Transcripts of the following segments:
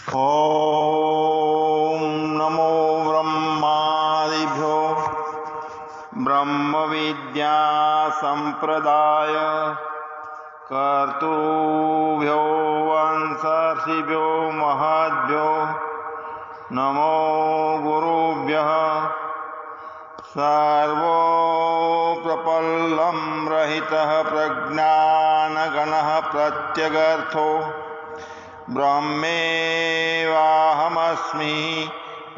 ॐ नमो ब्रह्मादिभ्यो ब्रह्मविद्या संप्रदाय कर्तृभ्यो वंशर्षिभ्यो महद्भ्यो नमो गुरुभ्यः। सर्वोपप्लवं रहितः प्रज्ञानगणः प्रत्यगर्थो ब्रह्मेवाहमस्मि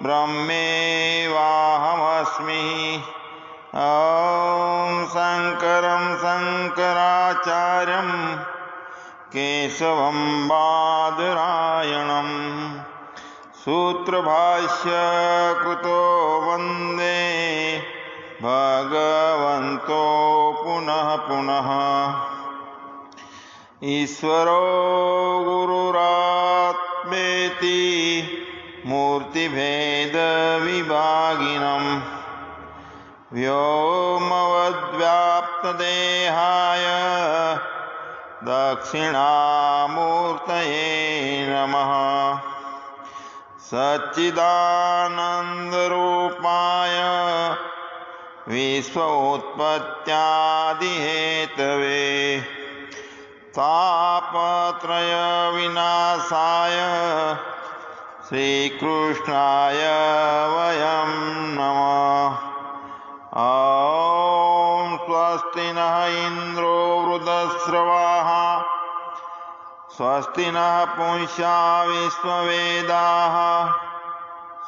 ब्रह्मेवाहमस्मि। ॐ शङ्करं शङ्कराचार्यं केशवं बादरायणं सूत्रभाष्य कृतो वन्दे भगवन्तो पुनः पुनः। ईश्वरो गुरुरात्मेति मूर्तिभेदविभागिनं व्योमवद्व्याप्तदेहाय दक्षिणामूर्तये नमः। सच्चिदानन्दरूपाय विश्वोत्पत्त्यादिहेतवे तापत्रय विनाशाय श्रीकृष्णाय वयं नमः। ॐ स्वस्ति नः इन्द्रो वृद्धश्रवाः स्वस्ति नः पूषा विश्ववेदाः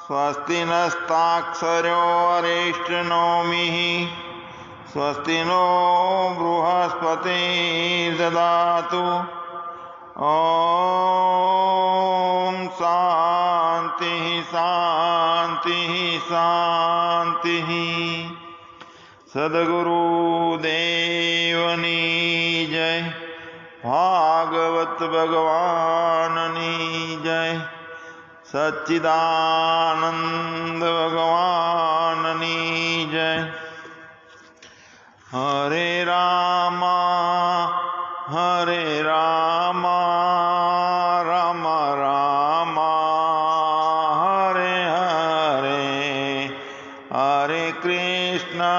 स्वस्ति नस्ताक्षरो अरिष्टनोमिः स्वस्ति नो बृहस्पतिर्ददातु। ॐ शान्तिः शान्तिः शान्तिः। सद्गुरुदेवनी जय, भागवत भगवाननी जय, सच्चिदानंद भगवाननी जय। हरे राम राम राम हरे हरे, हरे कृष्णा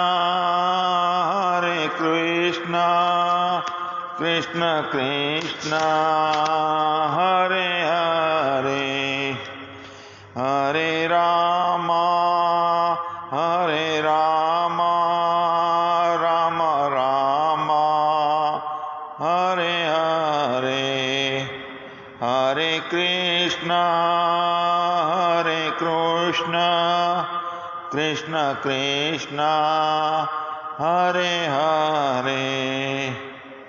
कृष्ण कृष्ण हरे हरे, हरे राम राम राम हरे हरे, हरे कृष्ण कृष्ण कृष्ण हरे हरे,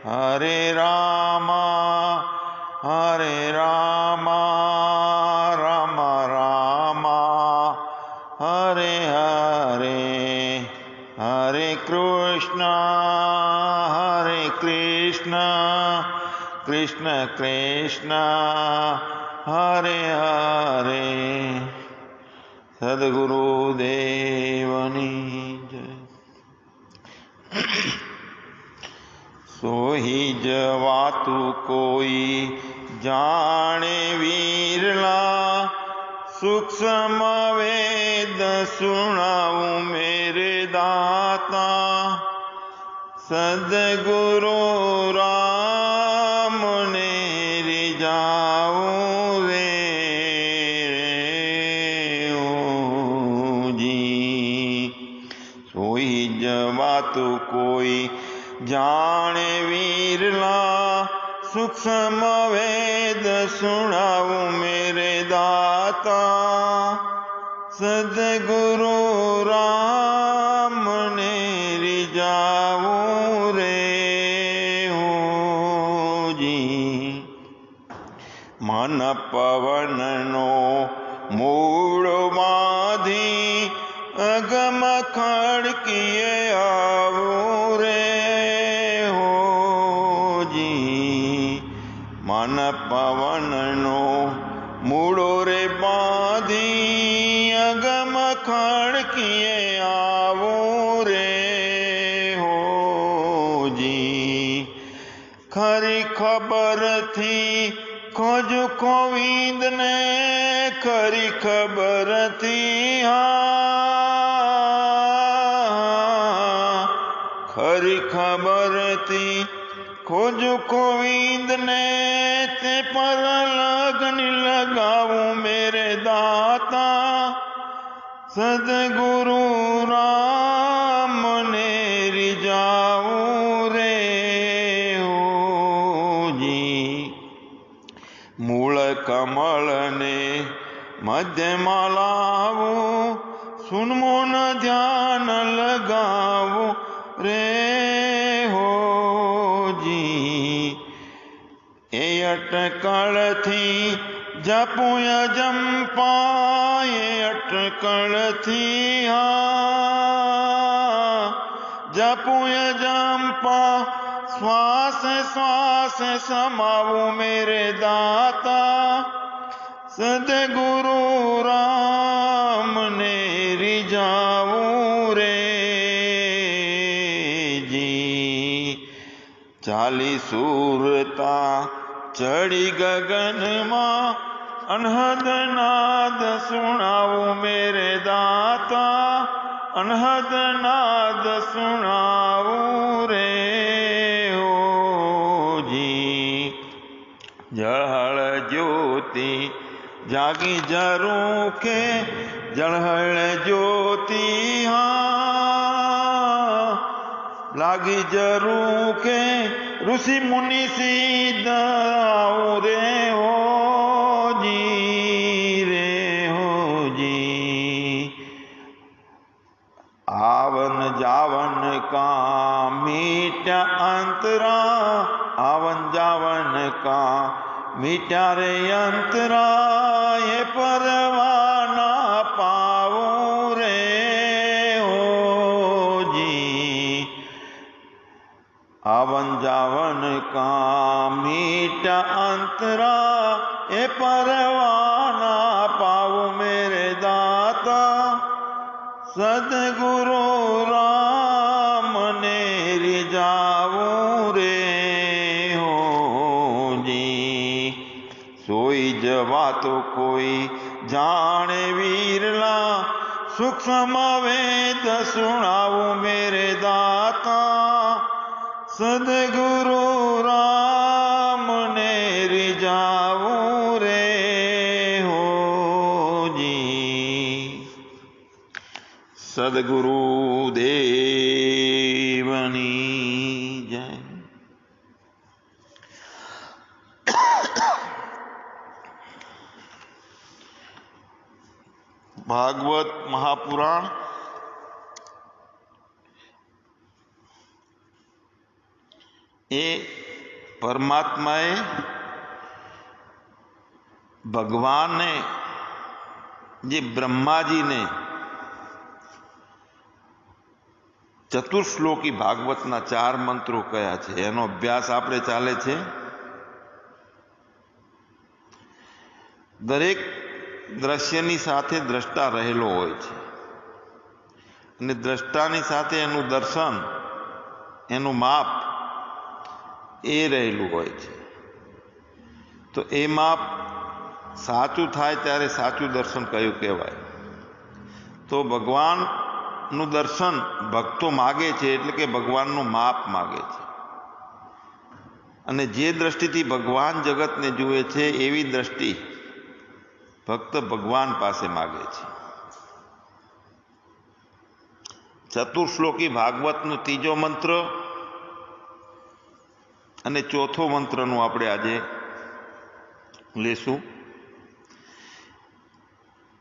हरे राम राम राम हरे हरे, हरे कृष्ण कृष्ण कृष्ण हरे हरे। सद्गुरुदेवनी जय। सोही जवातु कोई जाने विरला, सूक्ष्म वेद सुनाऊं मेरे दाता। सद्गुरु राम ने रिझाऊं रे जी। सोई जवातु कोई जाने विरला, सूक्ष्म वेद सुनाऊं मेरे दाता। सद्गुरु राम ने रिझाऊं रे जी। मन पवन नो मूળ बाधी, अगम खड़किए आवो रे हो जी। मन पवन नो मूड़ो रे बाधी, अगम खड़किए आवो रे हो जी। खरी खबर थी खोजु गोविंद ने खरी खबर थी खरी खबर थी खोजु गोविंद ने ते पर लगन लगाऊं मेरे दाता सदगुरु राम ने रिझाऊं रे हो जी मूल कमल ने मध्य लावूं सुनमो न ध्यान लगावूं रे हो जी ए अटकल थी जपुय जंपा ये अटकल थी जपुय जंपा श्वास श्वास समावूं मेरे दाता सदगुरु राम ने रिझाऊं रे जी चाली सूरता चढ़ी गगन मां अनहद नाद सुनाऊं मेरे दाता अनहद नाद सुनाऊं रे हो जी जहल ज्योति जागी जरूं के जहल ज्योति लागी जरूं के ऋषि मुनि सीधाऊं रे हो जी आवन जावन का मीठा अंतरा आवन जावन का मीठा रे अंतरा ये परवाना पाऊं रे हो जी आवन जावन का मीठा अंतरा ये परवाना पाऊं मेरे दाता सदगुरु राम ने रिझाऊं रे हो जी सोई जवा तो कोई जाने वीरला सूक्ष्म वेद सुनाऊं मेरे दाता सदगुरु राम ने रिझाऊं रे हो जी सदगुरु देवनी जय। भागवत महापुराण એ પરમાત્માએ ભગવાને જે બ્રહ્માજીને ચતુર્શ્લોકી ભાગવતના 4 મંત્રો કયા છે એનો અભ્યાસ આપણે ચાલે છે। દરેક દ્રશ્યની સાથે દ્રષ્ટા રહેલો હોય છે અને દ્રષ્ટાની સાથે એનું દર્શન એનું માપ એ રહેલું હોય છે। તો એ માપ સાચું થાય ત્યારે સાચું દર્શન કયું કહેવાય। તો ભગવાનનું દર્શન ભક્તો માગે છે એટલે કે ભગવાનનું માપ માગે છે અને જે દ્રષ્ટિથી ભગવાન જગતને જુએ છે એવી દ્રષ્ટિ ભક્ત ભગવાન પાસે માગે છે। ચતુર્શ્લોકી ભાગવતનો 3જો મંત્ર અને 4થો મંત્રનું આપણે આજે લેશું।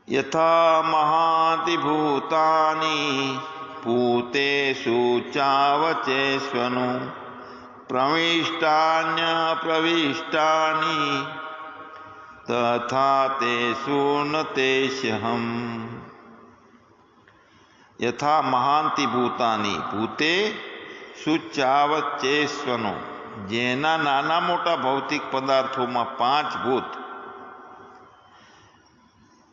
યથા મહાતિ ભૂતાની ભૂતેષુ ચાવચેષ્વનું પ્રવિષ્ટાન્ય પ્રવિષ્ટાની તથા તેષુ ન તેષ્યહમ। યથા મહાંતિ ભૂતાની ભૂતે સુચાવચેષ્વનું જેના નાના મોટા ભૌતિક પદાર્થોમાં 5 ભૂત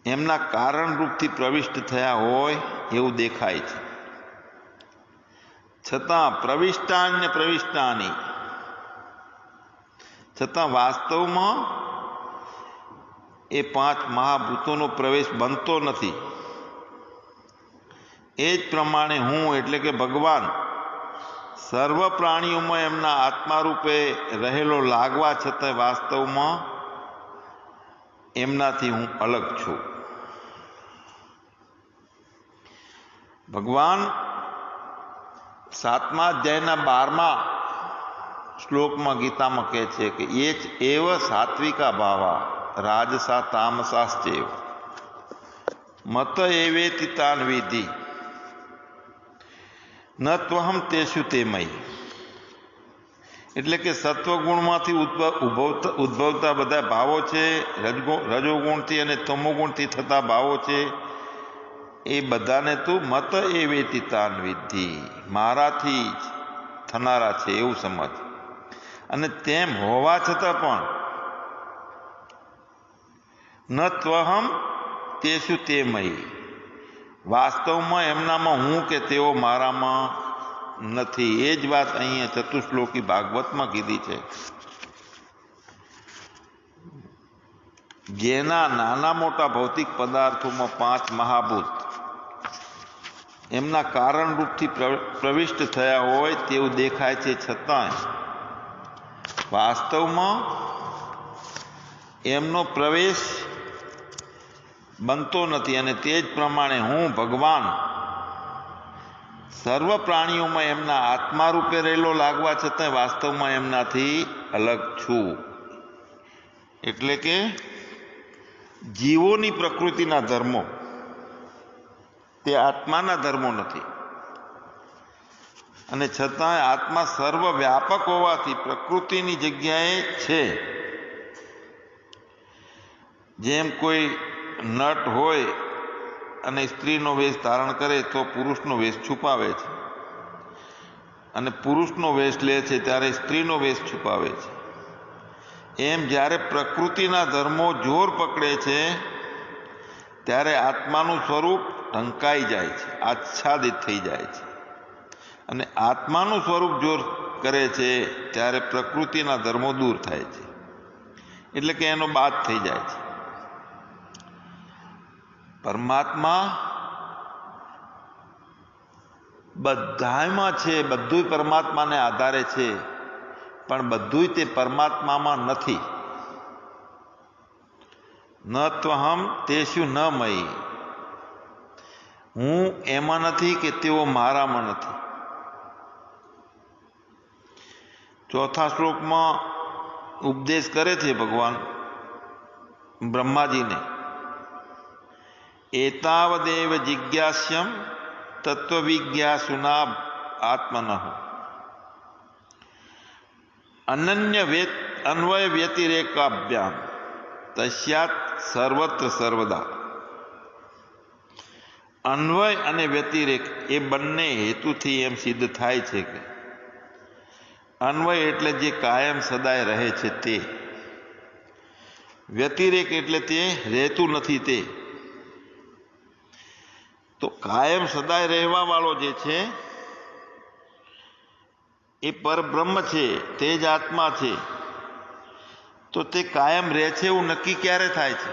એમના કારણરૂપથી પ્રવિષ્ટ થયા હોય એવું દેખાય છે, છતાં પ્રવિષ્ટાન્ય પ્રવિષ્ટાની છતાં વાસ્તવમાં એ 5 મહાભૂતોનો પ્રવેશ બનતો નથી. એ જ પ્રમાણે હું એટલે કે ભગવાન સર્વ પ્રાણીઓમાં એમના આત્મા રૂપે રહેલો લાગવા છતાં વાસ્તવમાં એમનાથી હું અલગ છું. ભગવાન 7મા અધ્યાયના 12મા શ્લોકમાં ગીતામાં કહે છે કે એ જ એવ સાત્વિકા ભાવા રાજસા તામસાશ્ચેવ મત એવેતિ તાન વિધિ ન ત્વહમ તેષુ તે મયી. એટલે કે સત્વગુણમાંથી ઉદ્ભવતા બધા ભાવો છે, રજોગુણથી અને તમોગુણથી થતા ભાવો છે, એ બધાને તું મત એવેતિ તાન વિધિ, મારાથી જ થનારા છે એવું સમજ. અને તેમ હોવા છતાં પણ ન ત્વહમ તેષુ તે મયી, વાસ્તવમાં એમનામાં હું કે તેઓ મારામાં નથી. એ જ વાત અહીંયા ચતુશ્લોકી ભાગવતમાં કીધી છે. જેના નાના મોટા ભૌતિક પદાર્થોમાં 5 મહાભૂત એમના કારણરૂપથી પ્રવિષ્ટ થયા હોય તેવું દેખાય છે, છતાંય વાસ્તવમાં એમનો પ્રવેશ બનતો નથી. અને તે જ પ્રમાણે હું ભગવાન સર્વ પ્રાણીઓમાં એમના આત્મા રૂપે રહેલો લાગવા છતાં વાસ્તવમાં એમનાથી અલગ છું. એટલે કે જીવોની પ્રકૃતિના ધર્મો તે આત્માના ધર્મો નથી. અને છતાંય આત્મા સર્વ વ્યાપક હોવાથી પ્રકૃતિની જગ્યાએ છે. જેમ કોઈ નટ હોય અને સ્ત્રીનો વેશ ધારણ કરે તો પુરુષનો વેશ છુપાવે છે, અને પુરુષનો વેશ લે છે ત્યારે સ્ત્રીનો વેશ છુપાવે છે. એમ જ્યારે પ્રકૃતિના ધર્મો જોર પકડે છે ત્યારે આત્માનું સ્વરૂપ ઢંકાઈ જાય છે, આચ્છાદિત થઈ જાય છે. અને આત્માનું સ્વરૂપ જોર કરે છે ત્યારે પ્રકૃતિના ધર્મો દૂર થાય છે, એટલે કે એનો બાદ થઈ જાય છે. પરમાત્મા બધામાં છે, બધું પરમાત્માને આધારે છે, પણ બધું તે પરમાત્મામાં નથી. ન ત્વહમ તેષુ ન મયી, હું એમાં નથી કે તેઓ મારામાં નથી. 4થા શ્લોકમાં ઉપદેશ કરે છે ભગવાન બ્રહ્માજીને, એતાવદેવ જિજ્ઞાસ્યમ તત્વવિજ્ઞાસુના આત્મનઃ અન્વય વ્યતિરેકાભ્યામ તસ્યાત સર્વત્ર સર્વદા. અન્વય અને વ્યતિરેક એ બંને હેતુથી એમ સિદ્ધ થાય છે કે અન્વય એટલે જે કાયમ સદાય રહે છે તે, વ્યતિરેક એટલે તે રહેતું નથી તે. તો કાયમ સદાય રહેવા વાળો જે છે એ પરબ્રહ્મ છે, તે જ આત્મા છે. તો તે કાયમ રહે છે એવું નક્કી ક્યારે થાય છે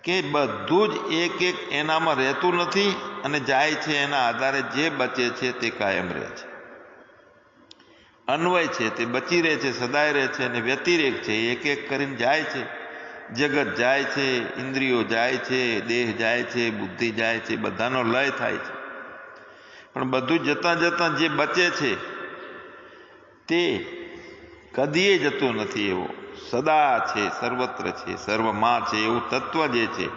કે બધું જ એક એક એનામાં રહેતું નથી અને જાય છે, એના આધારે જે બચે છે તે કાયમ રહે છે. અન્વય છે તે બચી રહે છે, સદાય રહે છે. અને વ્યતિરેક છે એક એક કરીને જાય છે. જગત જાય છે, ઇન્દ્રિયો જાય છે, દેહ જાય છે, બુદ્ધિ જાય છે, બધાનો લય થાય છે. પણ બધું જતાં જતાં જે બચે છે તે કદીએ જતો નથી, એવો સદા છે, સર્વત્ર છે, સર્વમાં છે એવું તત્વ જે છે.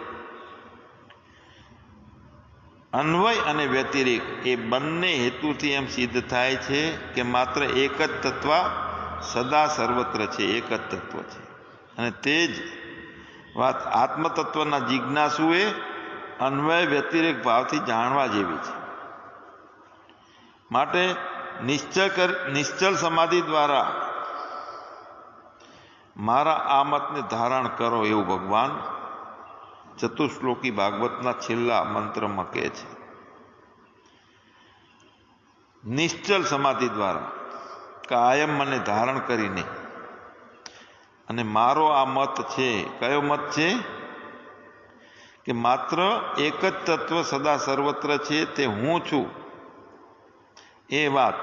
અન્વય અને વ્યતિરેક એ બંને હેતુથી એમ સિદ્ધ થાય છે કે માત્ર એક જ તત્વ સદા સર્વત્ર છે, એક જ તત્વ છે. અને તે જ વાત આત્મતત્વના જિજ્ઞાસુએ અન્વય વ્યતિરેક ભાવથી જાણવા જેવી છે. માટે નિશ્ચલ સમાધિ દ્વારા મારા આ મતને ધારણ કરો એવું ભગવાન ચતુશ્લોકી ભાગવતના છેલ્લા મંત્રમાં કહે છે. નિશ્ચલ સમાધિ દ્વારા કાયમ મને ધારણ કરીને અને મારો આ મત છે. કયો મત છે? કે માત્ર એક જ તત્વ સદા સર્વત્ર છે, તે હું છું. એ વાત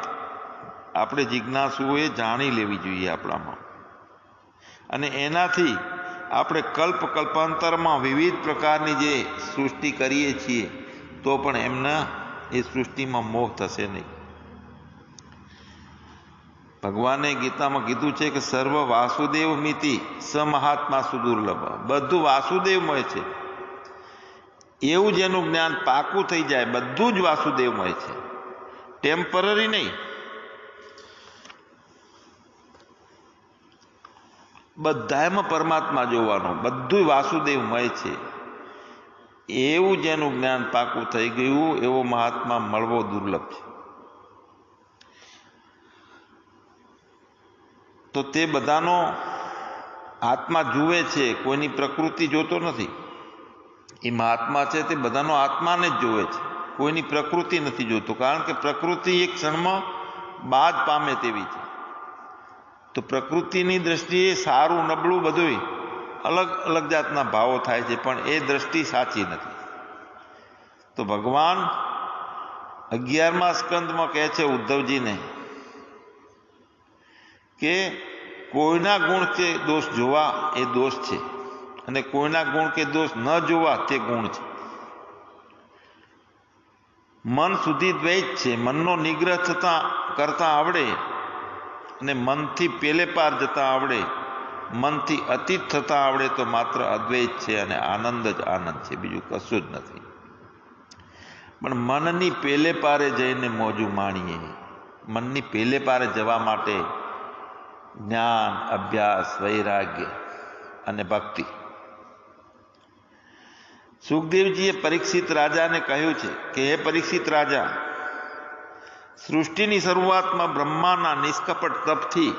આપણે જિજ્ઞાસુઓએ જાણી લેવી જોઈએ આપણામાં. અને એનાથી આપણે કલ્પાંતરમાં વિવિધ પ્રકારની જે સૃષ્ટિ કરીએ છીએ તો પણ એમના એ સૃષ્ટિમાં મોહ થશે નહીં. ભગવાને ગીતામાં કીધું છે કે સર્વ વાસુદેવ મિતિ સ મહાત્મા સુદુર્લભ. બધું વાસુદેવમય છે. એવું જેનું જ્ઞાન પાકું થઈ જાય, બધું જ વાસુદેવમય છે, ટેમ્પરરી નહીં. બધામાં પરમાત્મા જોવાનો, બધું વાસુદેવમય છે, એવું જેનું જ્ઞાન પાકું થઈ ગયું એવો મહાત્મા મળવો દુર્લભ છે. તો તે બધાનો આત્મા જુએ છે, કોઈની પ્રકૃતિ જોતો નથી. એ મહાત્મા છે તે બધાનો આત્માને જ જોવે છે, કોઈની પ્રકૃતિ નથી જોતો. કારણ કે પ્રકૃતિ એક ક્ષણમાં બાદ પામે તેવી છે. તો પ્રકૃતિની દ્રષ્ટિએ સારું નબળું બધું અલગ અલગ જાતના ભાવો થાય છે, પણ એ દ્રષ્ટિ સાચી નથી. તો ભગવાન 11મા સ્કંદમાં કહે છે ઉદ્ધવજીને કે કોઈના ગુણ કે દોષ જોવા એ દોષ છે, અને કોઈના ગુણ કે દોષ ન જોવા તે ગુણ છે. મન સુધી દ્વૈત છે. મનનો નિગ્રહ કરતા આવડે અને મનથી પેલે પાર જતા આવડે, મનથી અતીત થતા આવડે તો માત્ર અદ્વૈત છે અને આનંદ જ આનંદ છે, બીજું કશું જ નથી. પણ મનની પેલે પારે જઈને મોજું માણીએ. મનની પેલે પારે જવા માટે જ્ઞાન, અભ્યાસ, વૈરાગ્ય અને ભક્તિ. સુખદેવજીએ પરીક્ષિત રાજાને કહ્યું છે કે હે પરીક્ષિત રાજા, સૃષ્ટિની શરૂઆતમાં બ્રહ્માના નિષ્કપટ તપથી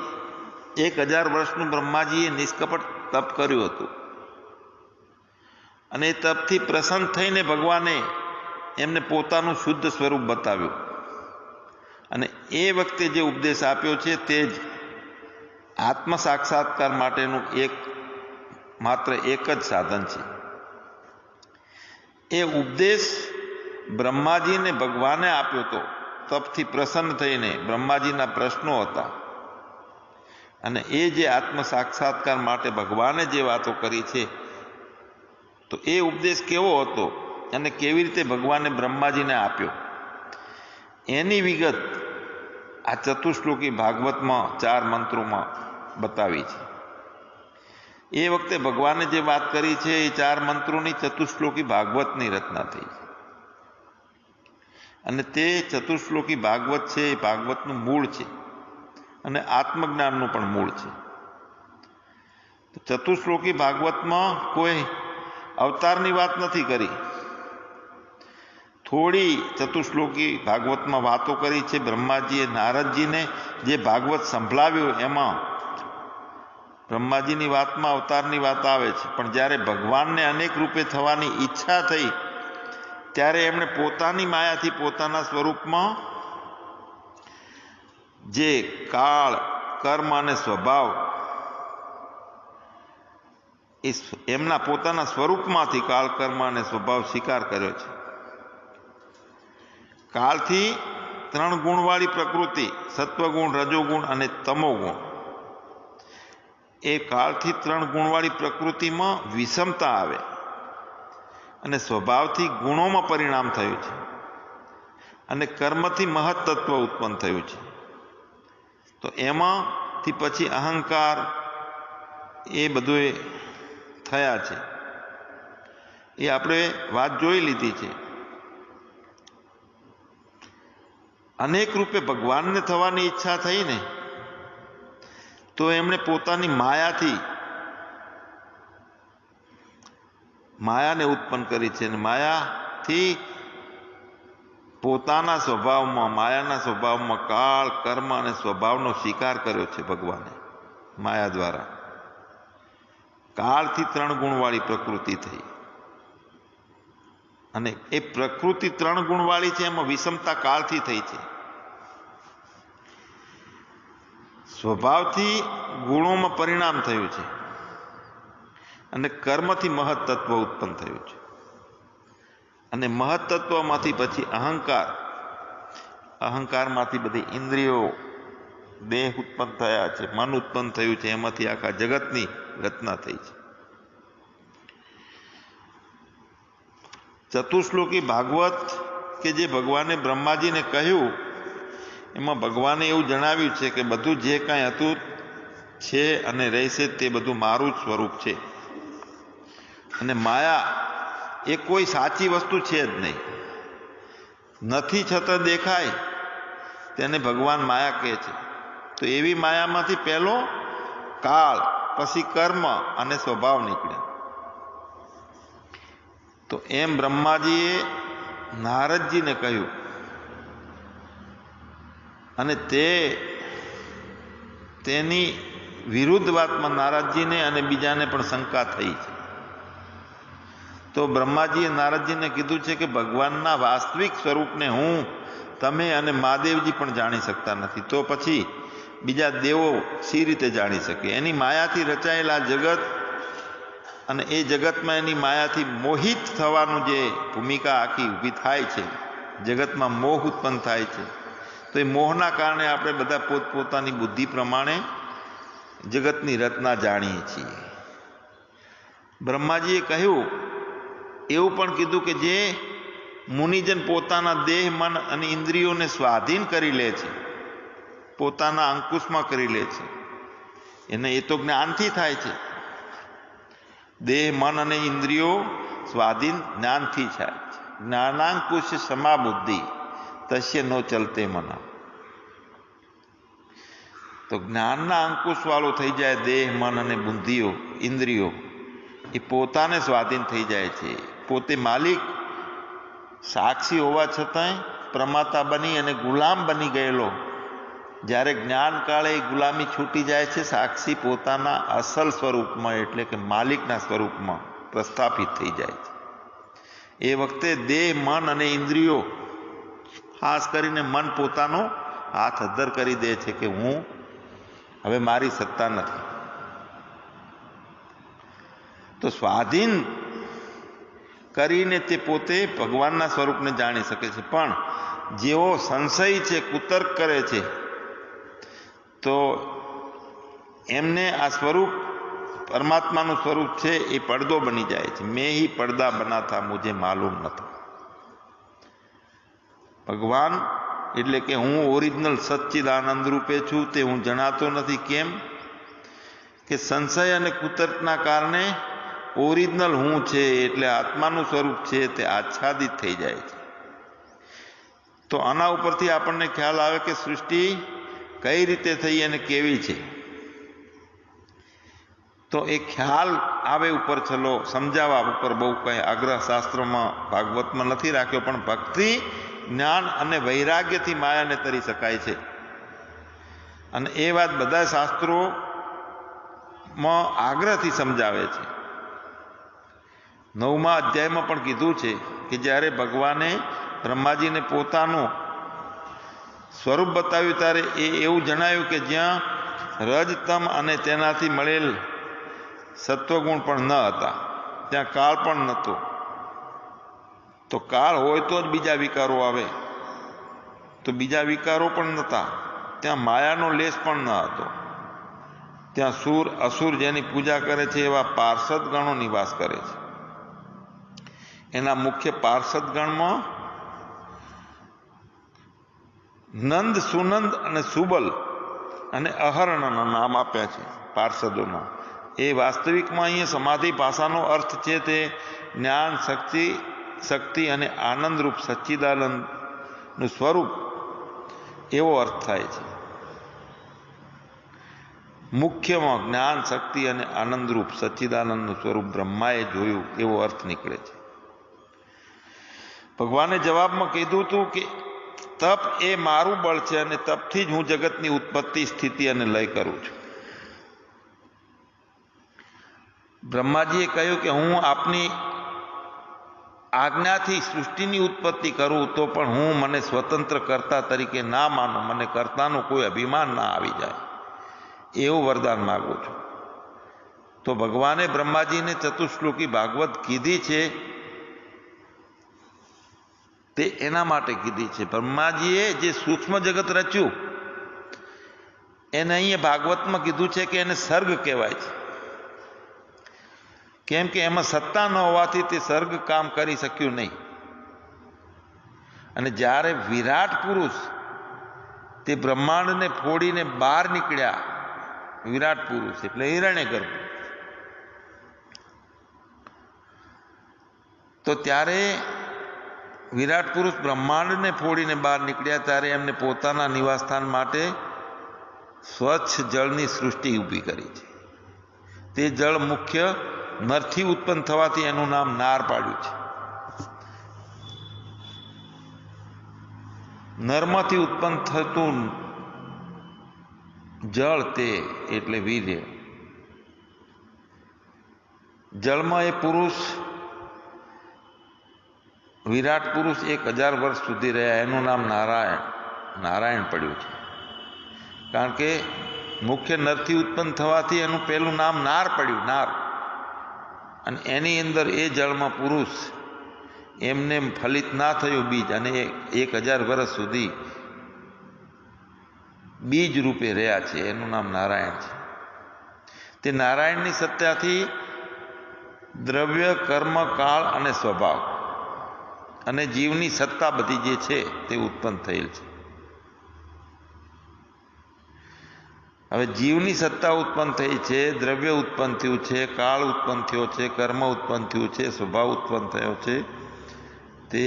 1000 વર્ષનું બ્રહ્માજીએ નિષ્કપટ તપ કર્યું હતું. અને એ તપથી પ્રસન્ન થઈને ભગવાને એમને પોતાનું શુદ્ધ સ્વરૂપ બતાવ્યું. અને એ વખતે જે ઉપદેશ આપ્યો છે તે જ આત્મ સાક્ષાત્કાર માટેનું માત્ર એક જ સાધન છે. એ ઉપદેશ બ્રહ્માજીને ભગવાને આપ્યો હતો. તપથી પ્રસન્ન થઈને બ્રહ્માજીના પ્રશ્નો હતા, અને એ જે આત્મ સાક્ષાત્કાર માટે ભગવાને જે વાતો કરી છે, તો એ ઉપદેશ કેવો હતો અને કેવી રીતે ભગવાને બ્રહ્માજીને આપ્યો, એની વિગત આ ચતુશ્લોકી ભાગવતમાં 4 મંત્રોમાં બતાવી છે. એ વખતે ભગવાને જે વાત કરી છે એ 4 મંત્રોની ચતુશ્લોકી ભાગવતની રચના થઈ છે. અને તે ચતુશ્લોકી ભાગવત છે એ ભાગવતનું મૂળ છે અને આત્મજ્ઞાનનું પણ મૂળ છે. ચતુશ્લોકી ભાગવતમાં કોઈ અવતારની વાત નથી કરી. થોડી ચતુશ્લોકી ભાગવતમાં વાતો કરી છે. બ્રહ્માજીએ નારદજીને જે ભાગવત સંભળાવ્યું એમાં બ્રહ્માજીની વાતમાં અવતારની વાત આવે છે, પણ જ્યારે ભગવાનને અનેક રૂપે થવાની ઈચ્છા થઈ ત્યારે એમણે પોતાની માયાથી પોતાના સ્વરૂપમાં જે કાળ, કર્મ અને સ્વભાવ એમના પોતાના સ્વરૂપમાંથી કાળ, કર્મ અને સ્વભાવ સ્વીકાર કર્યો છે. કાળથી 3 ગુણવાળી પ્રકૃતિ, સત્વગુણ, રજોગુણ અને તમોગુણ, એ કાળથી 3 ગુણવાળી પ્રકૃતિમાં વિષમતા આવે અને સ્વભાવથી ગુણોમાં પરિણામ થયું છે, અને કર્મથી મહત્તત્વ ઉત્પન્ન થયું છે. તો એમાંથી પછી અહંકાર એ બધું થયા છે. એ આપણે વાત જોઈ લીધી છે. અનેક રૂપે ભગવાનને થવાની ઈચ્છા થઈ ને, તો એમણે પોતાની માયાને ઉત્પન્ન કરી છે. અને માયાથી પોતાના સ્વભાવમાં, માયાના સ્વભાવમાં કાળ, કર્મ અને સ્વભાવનો સ્વીકાર કર્યો છે ભગવાને માયા દ્વારા. કાળથી 3 ગુણવાળી પ્રકૃતિ થઈ, અને એ પ્રકૃતિ 3 ગુણવાળી છે, એમાં વિષમતા કાળથી થઈ છે. સ્વભાવથી ગુણોમાં પરિણામ થયું છે. અને કર્મથી મહત તત્વ ઉત્પન્ન થયું છે. અને મહત તત્વમાંથી પછી અહંકારમાંથી બધી ઇન્દ્રિયો, દેહ ઉત્પન્ન થયા છે, મન ઉત્પન્ન થયું છે, એમાંથી આખા જગતની રચના થઈ છે. ચતુશ્લોકી ભાગવત કે જે ભગવાને બ્રહ્માજીને કહ્યું, એમાં ભગવાને એવું જણાવ્યું છે કે બધું જે કાંઈ હતું છે અને રહેશે તે બધું મારું જ સ્વરૂપ છે. અને માયા એ કોઈ સાચી વસ્તુ છે જ નહીં. નથી છતાં દેખાય તેને ભગવાન માયા કહે છે. તો એવી માયામાંથી પહેલો કાળ, પછી કર્મ અને સ્વભાવ નીકળે. તો એમ બ્રહ્માજીએ નારદજીને કહ્યું અને તેની વિરુદ્ધ વાતમાં નારદજીને અને બીજાને પણ શંકા થઈ છે. તો બ્રહ્માજીએ નારદજીને કીધું છે કે ભગવાનના વાસ્તવિક સ્વરૂપને હું, તમે અને મહાદેવજી પણ જાણી શકતા નથી, તો પછી બીજા દેવો સી રીતે જાણી શકે? એની માયાથી રચાયેલા જગત અને એ જગતમાં એની માયાથી મોહિત થવાનું જે ભૂમિકા આખી ઊભી થાય છે, જગતમાં મોહ ઉત્પન્ન થાય છે. તો એ મોહના કારણે આપણે બધા પોતપોતાની બુદ્ધિ પ્રમાણે જગતની રચના જાણીએ છીએ. બ્રહ્માજીએ કહ્યું, એવું પણ કીધું કે જે મુનિજન પોતાના દેહ, મન અને ઇન્દ્રિયોને સ્વાધીન કરી લે છે, પોતાના અંકુશમાં કરી લે છે, એને એ તો જ્ઞાનથી થાય છે. દેહ, મન અને ઇન્દ્રિયો સ્વાધીન જ્ઞાનથી થાય છે. જ્ઞાનાંકુશ સમા બુદ્ધિ તસ્ય નો ચલતે મના. તો જ્ઞાનના અંકુશ વાળો થઈ જાય દેહ, મન અને બુદ્ધિઓ, ઇન્દ્રિયો, એ પોતાને સ્વાધીન થઈ જાય છે. પોતે માલિક, સાક્ષી હોવા છતાંય પ્રમાતા બની અને ગુલામ બની ગયેલો, જ્યારે જ્ઞાન કાળે ગુલામી છૂટી જાય છે, સાક્ષી પોતાના અસલ સ્વરૂપમાં એટલે કે માલિકના સ્વરૂપમાં પ્રસ્થાપિત થઈ જાય છે. એ વખતે દેહ, મન અને ઇન્દ્રિયો, ખાસ કરીને મન પોતાનો હાથ અદ્ધર કરી દે છે કે હું હવે મારી સત્તા નથી. તો સ્વાધીન કરીને તે પોતે ભગવાનના સ્વરૂપને જાણી શકે છે. પણ જેઓ સંશય છે, કુતર્ક કરે છે, તો એમને આ સ્વરૂપ પરમાત્માનું સ્વરૂપ છે એ પડદો બની જાય છે. મેં હી પડદા બના થા મુझे માલુમ ન થા. ભગવાન એટલે કે હું ઓરિજિનલ સચ્ચિદાનંદ રૂપે છું તે હું જણાતો નથી. કેમ કે સંશય અને કુતર્કના કારણે ઓરિજિનલ હું છે એટલે આત્માનું સ્વરૂપ છે તે આચ્છાદિત થઈ જાય છે. તો આના ઉપરથી આપણને ખ્યાલ આવે કે સૃષ્ટિ કઈ રીતે થઈ અને કેવી છે. તો એ ખ્યાલ આવે ઉપર ચલો સમજાવવા ઉપર બહુ કંઈ આગ્રહ શાસ્ત્રોમાં, ભાગવતમાં નથી રાખ્યો, પણ ભક્તિ, જ્ઞાન અને વૈરાગ્યથી માયાને તરી શકાય છે. અને એ વાત બધા શાસ્ત્રોમાં આગ્રહથી સમજાવે છે. 9મા અધ્યાયમાં પણ કીધું છે કે જ્યારે ભગવાને બ્રહ્માજીને પોતાનું સ્વરૂપ બતાવ્યું ત્યારે એ એવું જણાવ્યું કે જ્યાં રજ, તમ અને તેનાથી મળેલ સત્વગુણ પણ ન હતા, ત્યાં કાળ પણ નહોતો. તો કાળ હોય તો જ બીજા વિકારો આવે, તો બીજા વિકારો પણ નહોતા. ત્યાં માયાનો લેશ પણ ન હતો. ત્યાં સુર, અસુર જેની પૂજા કરે છે એવા પાર્ષદ ગણો નિવાસ કરે છે. એના મુખ્ય પાર્ષદ ગણમાં નંદ, સુનંદ અને સુબલ અને અહર્ણના નામ આપ્યા છે પાર્ષદોના. એ વાસ્તવિકમાં અહીંયા સમાધિ ભાષાનો અર્થ છે તે જ્ઞાન, શક્તિ અને આનંદરૂપ સચ્ચિદાનંદનું સ્વરૂપ, એવો અર્થ થાય છે. મુખ્યમાં જ્ઞાન, શક્તિ અને આનંદરૂપ સચ્ચિદાનંદનું સ્વરૂપ બ્રહ્માએ જોયું એવો અર્થ નીકળે છે. ભગવાને જવાબમાં કીધું હતું કે તપ એ મારું બળ છે અને તપથી જ હું જગતની ઉત્પત્તિ, સ્થિતિ અને લય કરું છું. બ્રહ્માજીએ કહ્યું કે હું આપની આજ્ઞાથી સૃષ્ટિની ઉત્પત્તિ કરું તો પણ હું મને સ્વતંત્ર કર્તા તરીકે ના માનું, મને કર્તાનું કોઈ અભિમાન ના આવી જાય, એવું વરદાન માગું છું. તો ભગવાને બ્રહ્માજીને ચતુશ્લોકી ભાગવત કીધી છે તે એના માટે કીધી છે. બ્રહ્માજીએ જે સૂક્ષ્મ જગત રચ્યું એને અહીંયા ભાગવતમાં કીધું છે કે એને સર્ગ કહેવાય છે. કેમ કે એમાં સત્તા ન હોવાથી તે સર્ગ કામ કરી શક્યું નહીં. અને જ્યારે વિરાટ પુરુષ તે બ્રહ્માંડને ફોડીને બહાર નીકળ્યા, વિરાટ પુરુષ એટલે હિરણ્યગર્ભ, તો ત્યારે વિરાટ પુરુષ બ્રહ્માંડને ફોડીને બહાર નીકળ્યા ત્યારે એમને પોતાના નિવાસસ્થાન માટે સ્વચ્છ જળની સૃષ્ટિ ઊભી કરી છે. તે જળ મુખ્ય નરથી ઉત્પન્ન થવાથી એનું નામ નાર પાડ્યું છે. નરમાંથી ઉત્પન્ન થતું જળ તે એટલે વીર્ય. જળમાં એ પુરુષ વિરાટ પુરુષ 1000 વર્ષ સુધી રહ્યા, એનું નામ નારાયણ પડ્યું છે. કારણ કે મુખ્ય નરથી ઉત્પન્ન થવાથી એનું પહેલું નામ નાર પડ્યું, નાર. અને એની અંદર એ જળમાં પુરુષ એમને ફલિત ના થયું બીજ, અને 1000 વર્ષ સુધી બીજ રૂપે રહ્યા છે, એનું નામ નારાયણ છે. તે નારાયણની સત્તાથી દ્રવ્ય, કર્મ, કાળ અને સ્વભાવ અને જીવની સત્તા બધી જે છે તે ઉત્પન્ન થયેલ છે. હવે જીવની સત્તા ઉત્પન્ન થઈ છે, દ્રવ્ય ઉત્પન્ન થયું છે, કાળ ઉત્પન્ન થયો છે, કર્મ ઉત્પન્ન થયું છે, સ્વભાવ ઉત્પન્ન થયો છે, તે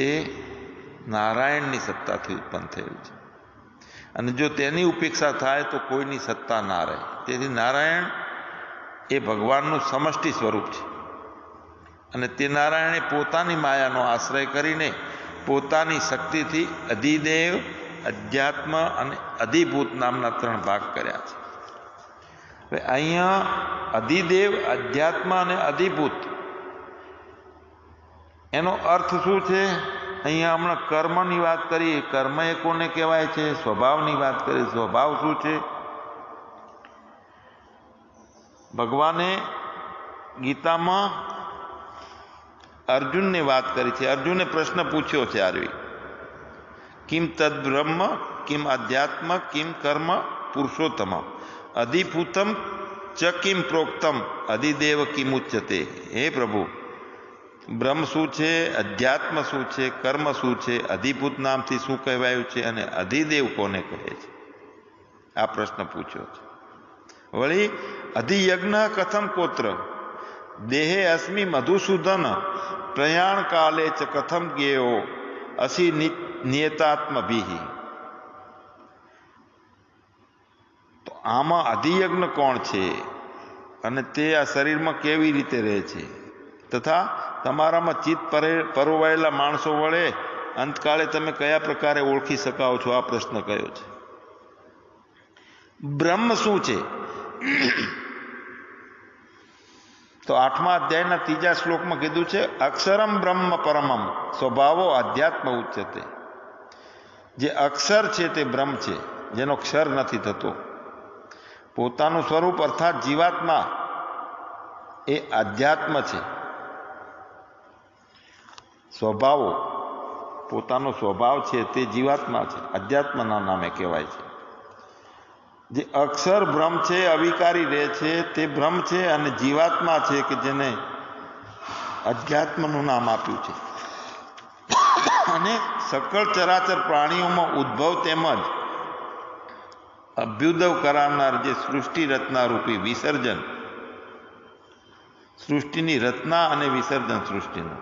નારાયણની સત્તાથી ઉત્પન્ન થયેલ છે. અને જો તેની ઉપેક્ષા થાય તો કોઈની સત્તા ના રહે. તેથી નારાયણ એ ભગવાનનું સમષ્ટિ સ્વરૂપ છે. અને તે નારાયણે પોતાની માયાનો આશ્રય કરીને પોતાની શક્તિથી અધિદેવ, અધ્યાત્મ અને અધિભૂત નામના 3 ભાગ કર્યા છે. હવે અહીંયા અધિદેવ, અધ્યાત્મ અને અધિભૂત એનો અર્થ શું છે? અહીંયા હમણાં કર્મની વાત કરી, કર્મ એ કોને કહેવાય છે? સ્વભાવની વાત કરી, સ્વભાવ શું છે? ભગવાને ગીતામાં અર્જુનને વાત કરી છે. અર્જુને પ્રશ્ન પૂછ્યો છે આરવી, કિમ તદ બ્રહ્મ, કિમ અધ્યાત્મ, કિમ કર્મ પુરુષોત્તમ, અધિભૂતમ ચ કિમ પ્રોક્તમ, અધિદેવ કિમ ઉચ્યતે. હે પ્રભુ, બ્રહ્મ શું છે, અધ્યાત્મ શું છે, કર્મ શું છે, અધિભૂત નામથી શું કહેવાયું છે, અને અધિદેવ કોને કહે છે? આ પ્રશ્ન પૂછ્યો છે. વળી અધિયજ્ઞ કથમ કોત્ર, દેહે અસ્મિ મધુસૂદન, પ્રયાણ કાલે ચ કથમ જ્ઞેયો, અસી નિયતાત્મભિઃ. તો આમાં અધિયજ્ઞ કોણ છે અને તે આ શરીરમાં કેવી રીતે રહે છે, તથા તમારામાં ચિત્ત પરોવાયેલા માણસો વડે અંતકાળે તમે કયા પ્રકારે ઓળખી શકાવો છો? આ પ્રશ્ન કયો છે. બ્રહ્મ શું છે? તો 8મા અધ્યાયના 3જા શ્લોકમાં કીધું છે, અક્ષરમ બ્રહ્મ પરમમ સ્વભાવો અધ્યાત્મ ઉચ્યતે. જે અક્ષર છે તે બ્રહ્મ છે, જેનો ક્ષર નથી થતો. પોતાનું સ્વરૂપ અર્થાત જીવાત્મા એ અધ્યાત્મ છે. સ્વભાવો, પોતાનો સ્વભાવ છે તે જીવાત્મા છે, અધ્યાત્મના નામે કહેવાય છે. જે અક્ષર બ્રહ્મ છે, અવિકારી રહે છે, તે બ્રહ્મ છે. અને જીવાત્મા છે કે જેને અધ્યાત્મનું નામ આપ્યું છે. અને સકળ ચરાચર પ્રાણીઓમાં ઉદ્ભવ તેમજ અભ્યુદય કરાવનાર જે સૃષ્ટિ રચના રૂપી વિસર્જન, સૃષ્ટિની રચના અને વિસર્જન સૃષ્ટિનું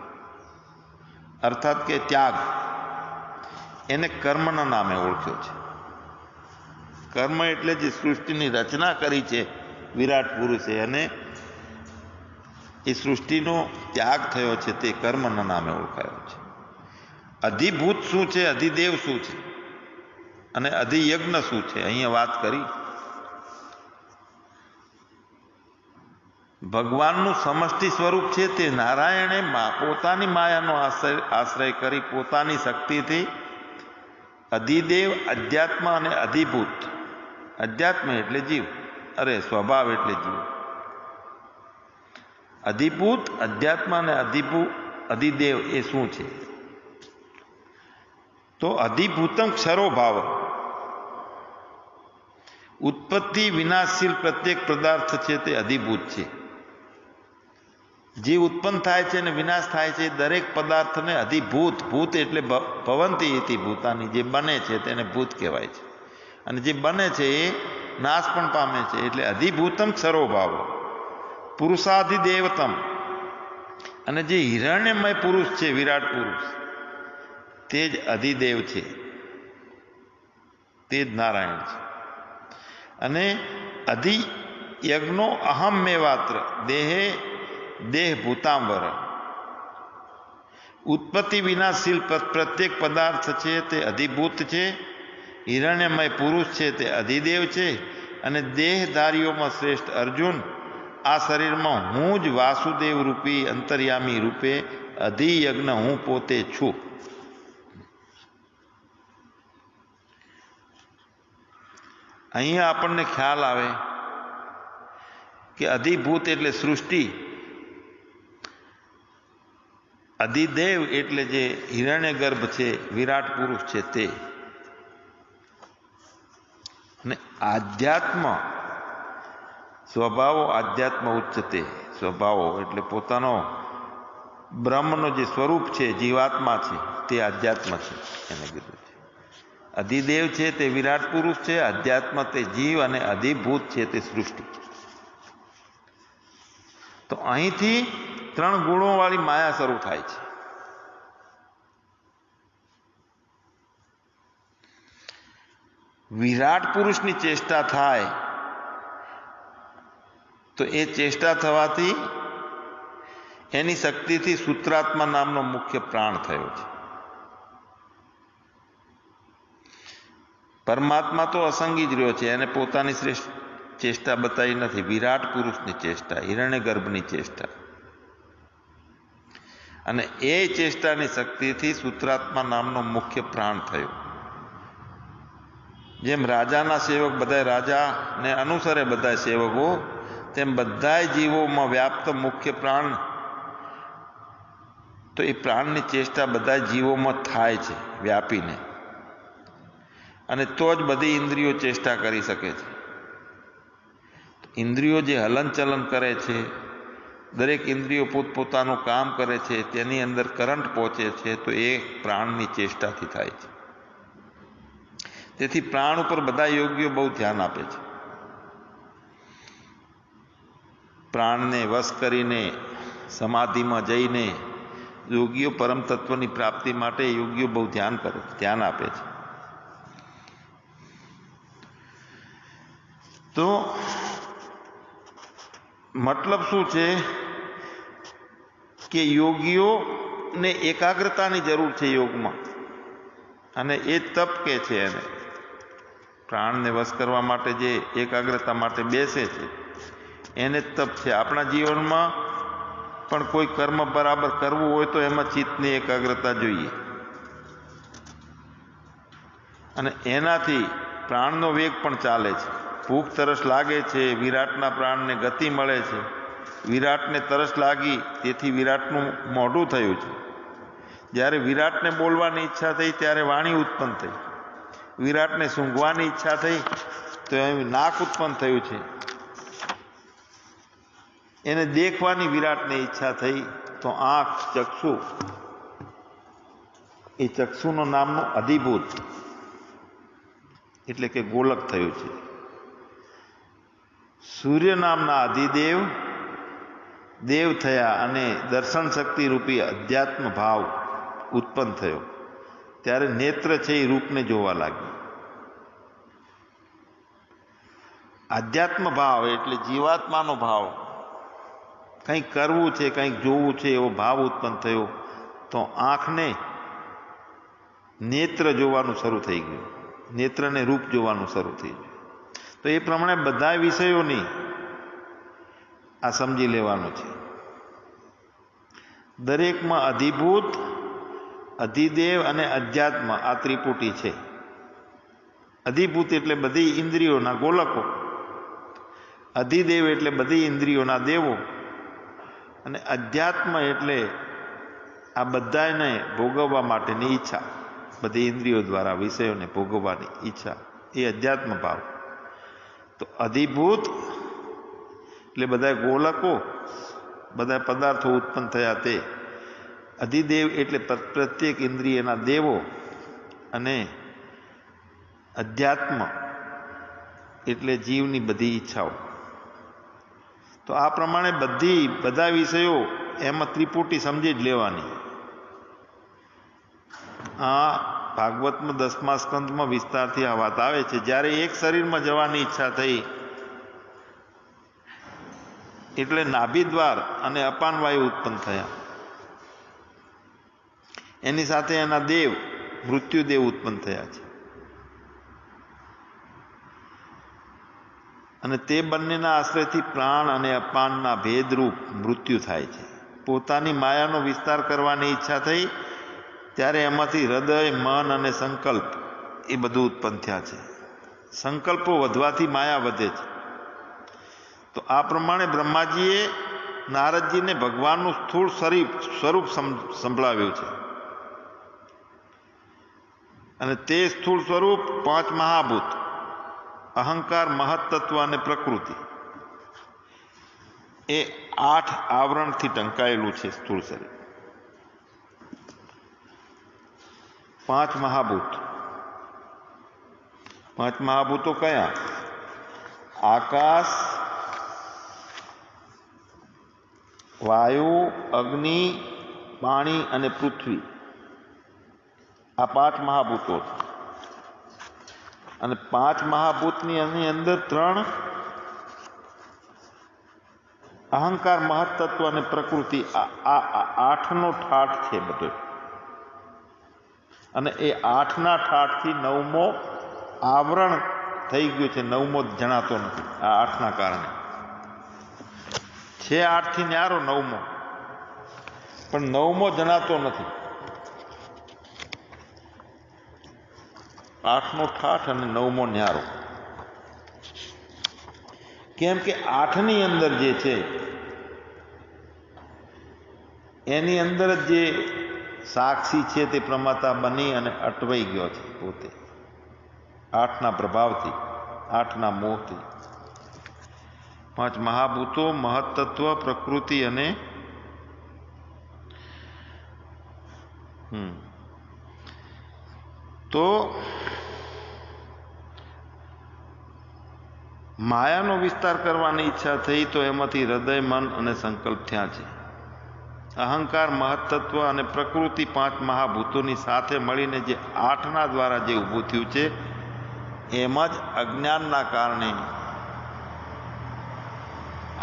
અર્થાત કે ત્યાગ, એને કર્મના નામે ઓળખ્યો છે. કર્મ એટલે જે સૃષ્ટિની રચના કરી છે વિરાટ પુરુષે, અને એ સૃષ્ટિનો ત્યાગ થયો છે તે કર્મના નામે ઓળખાયો છે. અધિભૂત શું છે, અધિદેવ શું છે, અને અધિયજ્ઞ શું છે? અહીંયા વાત કરી. ભગવાનનું સમષ્ટિ સ્વરૂપ છે તે નારાયણે પોતાની માયાનો આશ્રય કરી પોતાની શક્તિથી અધિદેવ, અધ્યાત્મ અને અધિભૂત, અધ્યાત્મ એટલે જીવ, સ્વભાવ એટલે જીવ, અધિભૂત, અધ્યાત્મ અને અધિદેવ એ શું છે? તો અધિભૂતમ ક્ષરો ભાવ, ઉત્પત્તિ વિનાશશીલ પ્રત્યેક પદાર્થ છે તે અધિભૂત છે. જે ઉત્પન્ન થાય છે અને વિનાશ થાય છે દરેક પદાર્થને અધિભૂત, ભૂત એટલે ભવંતી ઇતિ ભૂતાની, જે બને છે તેને ભૂત કહેવાય છે, અને જે બને છે એ નાશ પણ પામે છે. એટલે અધિભૂતમ ક્ષરો ભાવ, પુરુષાધિદેવતમ, અને જે હિરણ્યમય પુરુષ છે, વિરાટ પુરુષ, તે જ અધિદેવ છે, તે જ નારાયણ છે. અને અધિયજ્ઞો અહમ મેવાત્ર દેહે દેહ ભૂતાંબર, ઉત્પત્તિ વિનાશીલ પ્રત્યેક પદાર્થ છે તે અધિભૂત છે, હિરણ્યમય પુરુષ છે તે અધિદેવ છે, અને દેહધારીઓમાં શ્રેષ્ઠ અર્જુન, આ શરીરમાં હું જ વાસુદેવ રૂપી અંતર્યામી રૂપે અધિયજ્ઞ હું પોતે છું. અહીંયા આપણને ખ્યાલ આવે કે અધિભૂત એટલે સૃષ્ટિ, અધિદેવ એટલે જે હિરણ્ય ગર્ભ છે, વિરાટ પુરુષ છે તે, અને આધ્યાત્મ સ્વભાવો આધ્યાત્મ ઉચ્ચતે, સ્વભાવો એટલે પોતાનો બ્રહ્મનો જે સ્વરૂપ છે, જીવાત્મા છે, તે આધ્યાત્મ છે એને કીધું છે. અધિદેવ છે તે વિરાટ પુરુષ છે, અધ્યાત્મ તે જીવ, અને અધિભૂત છે તે સૃષ્ટિ. તો અહીંથી 3 ગુણોવાળી માયા શરૂ થાય છે. વિરાટ પુરુષની ચેષ્ટા થાય તો એ ચેષ્ટા થવાથી એની શક્તિથી સૂત્રાત્મા નામનો મુખ્ય પ્રાણ થયો છે. પરમાત્મા તો અસંગી જ રહ્યો છે, એને પોતાની શ્રેષ્ઠ ચેષ્ટા બતાવી નથી, વિરાટ પુરુષની ચેષ્ટા, હિરણ્ય ગર્ભની ચેષ્ટા, અને એ ચેષ્ટાની શક્તિથી સૂત્રાત્મા નામનો મુખ્ય પ્રાણ થયો. જેમ રાજાના સેવક બધા રાજાને અનુસરે બધા સેવકો, તેમ બધા જીવોમાં વ્યાપ્ત મુખ્ય પ્રાણ, તો એ પ્રાણની ચેષ્ટા બધા જીવોમાં થાય છે વ્યાપીને, અને તો જ બધી ઇન્દ્રિયો ચેષ્ટા કરી શકે છે. ઇન્દ્રિયો જે હલનચલન કરે છે, દરેક ઇન્દ્રિયો પોતપોતાનું કામ કરે છે, તેની અંદર કરંટ પહોંચે છે, તો એ પ્રાણની ચેષ્ટાથી થાય છે. તેથી પ્રાણ ઉપર બધા યોગીઓ બહુ ધ્યાન આપે છે. પ્રાણને વશ કરીને સમાધિમાં જઈને યોગીઓ પરમ તત્વની પ્રાપ્તિ માટે યોગીઓ બહુ ધ્યાન આપે છે. તો મતલબ શું છે કે યોગીઓને એકાગ્રતાની જરૂર છે યોગમાં, અને એ તપ કે છે એને. પ્રાણને વશ કરવા માટે જે એકાગ્રતા માટે બેસે છે એને તપ છે. આપણા જીવનમાં પણ કોઈ કર્મ બરાબર કરવું હોય તો એમાં ચિત્તની એકાગ્રતા જોઈએ, અને એનાથી પ્રાણનો વેગ પણ ચાલે છે. ભૂખ તરસ લાગે છે, વિરાટના પ્રાણને ગતિ મળે છે. વિરાટને તરસ લાગી, તેથી વિરાટનું મોઢું થયું છે. જ્યારે વિરાટને બોલવાની ઈચ્છા થઈ ત્યારે વાણી ઉત્પન્ન થઈ, વિરાટને સૂંઘવાની ઈચ્છા થઈ તો એમ નાક ઉત્પન્ન થયું છે. એને દેખવાની વિરાટને ઈચ્છા થઈ તો આંખ, ચક્ષુ, એ ચક્ષુનો નામનું અધિભૂત એટલે કે ગોલક થયું છે. સૂર્ય નામના અધિદેવ દેવ થયા, અને દર્શન શક્તિ રૂપી અધ્યાત્મ ભાવ ઉત્પન્ન થયો. ત્યારે નેત્ર છે એ રૂપને જોવા લાગ્યું. આધ્યાત્મ ભાવ એટલે જીવાત્માનો ભાવ, કંઈક કરવું છે, કંઈક જોવું છે, એવો ભાવ ઉત્પન્ન થયો તો આંખને નેત્ર જોવાનું શરૂ થઈ ગયું, નેત્રને રૂપ જોવાનું શરૂ થઈ ગયું. તો એ પ્રમાણે બધા વિષયોની આ સમજી લેવાનું છે. દરેકમાં અધિભૂત, અધિદેવ અને અધ્યાત્મ આ ત્રિપુટી છે. અધિભૂત એટલે બધી ઇન્દ્રિયોના ગોલકો, અધિદેવ એટલે બધી ઇન્દ્રિયોના દેવો, અને અધ્યાત્મ એટલે આ બધાને ભોગવવા માટેની ઈચ્છા, બધી ઇન્દ્રિયો દ્વારા વિષયોને ભોગવવાની ઈચ્છા, એ અધ્યાત્મ ભાવ. તો અધિભૂત એટલે બધા ગોલકો, બધા પદાર્થો ઉત્પન્ન થયા તે. અધિદેવ એટલે પ્રત્યેક ઇન્દ્રિયના દેવો, અને અધ્યાત્મ એટલે જીવની બધી ઈચ્છાઓ. તો આ પ્રમાણે બધા વિષયો એમાં ત્રિપુટી સમજી જ લેવાની. આ ભાગવતમાં 10મા સ્કંદમાં વિસ્તારથી આ વાત આવે છે. જ્યારે એક શરીરમાં જવાની ઈચ્છા થઈ એટલે નાભિદ્વાર અને અપાનવાયુ ઉત્પન્ન થયા. એની સાથે એના દેવ મૃત્યુદેવ ઉત્પન્ન થયા છે. અને તે બંનેના આશ્રયથી પ્રાણ અને અપાનના ભેદરૂપ મૃત્યુ થાય છે. પોતાની માયાનો વિસ્તાર કરવાની ઈચ્છા થઈ ત્યારે એમાંથી હૃદય, મન અને સંકલ્પ એ બધું ઉત્પન્ન થયા છે. સંકલ્પો વધવાથી માયા વધે છે. તો આ પ્રમાણે બ્રહ્માજીએ નારદજીને ભગવાનનું સ્થૂળ સ્વરૂપ સંભળાવ્યું છે. અને તે સ્થૂળ સ્વરૂપ 5 મહાભૂત, અહંકાર, મહત્તત્વ અને પ્રકૃતિ, એ 8 આવરણથી ઢંકાયેલું છે સ્થૂળ શરીર. 5 મહાભૂત. 5 મહાભૂતો કયા? આકાશ, વાયુ, અગ્નિ, પાણી અને પૃથ્વી. આ 5 મહાભૂતો છે. અને 5 મહાભૂતની અંદર 3 અહંકાર, મહત્તત્વ અને પ્રકૃતિ, આ 8નો ઠાઠ છે બધો. અને એ 8ના ઠાઠથી 9મો આવરણ થઈ ગયું છે. 9મો જણાતો નથી આ 8ના કારણે. છે 8થી ન્યારો 9મો, પણ 9મો જણાતો નથી. 8નો ઠાઠ અને 9મો ન્યારો. કેમ કે 8ની અંદર જે છે એની અંદર જ જે સાક્ષી છે તે પ્રમાતા બની અને અટવાઈ ગયો છે પોતે, 8ના પ્રભાવથી, 8ના મોહથી. 5 મહાભૂતો, મહત્તત્વ, પ્રકૃતિ અને તો માયાનો વિસ્તાર કરવાની ઈચ્છા થઈ તો એમાંથી હૃદય, મન અને સંકલ્પ થયા છે. અહંકાર, મહત્તત્વ અને પ્રકૃતિ 5 મહાભૂતોની સાથે મળીને જે 8ના દ્વારા જે ઊભું થયું છે એમાં જ અજ્ઞાનના કારણે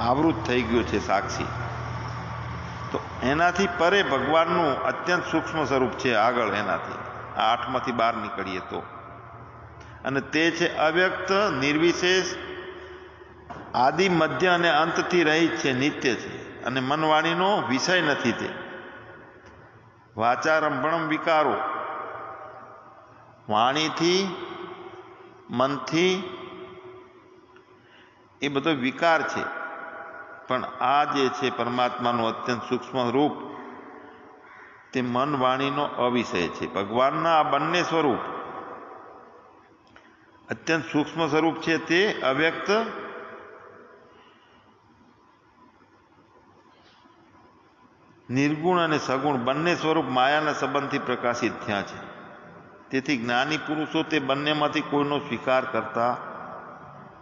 આવૃત થઈ ગયું છે સાક્ષી. તો એનાથી પરે ભગવાનનું અત્યંત સૂક્ષ્મ સ્વરૂપ છે આગળ એનાથી. આ 8માંથી બહાર નીકળીએ તો. અને તે છે અવ્યક્ત, નિર્વિશેષ, આદિ, મધ્ય અને અંતથી રહિત છે, નિત્ય છે. અને મનવાણીનો વિષય નથી તે. વાચારંભણમ વિકારો, વાણીથી, મનથી એ બધો વિકાર છે. પણ આ જે છે પરમાત્માનું અત્યંત સૂક્ષ્મ રૂપ તે મન વાણીનો અવિષય છે. ભગવાનના આ બંને સ્વરૂપ અત્યંત સૂક્ષ્મ સ્વરૂપ છે તે અવ્યક્ત, નિર્ગુણ અને સગુણ બંને સ્વરૂપ માયાના સંબંધથી પ્રકાશિત થયા છે. તેથી જ્ઞાની પુરુષો તે બંનેમાંથી કોઈનો સ્વીકાર કરતા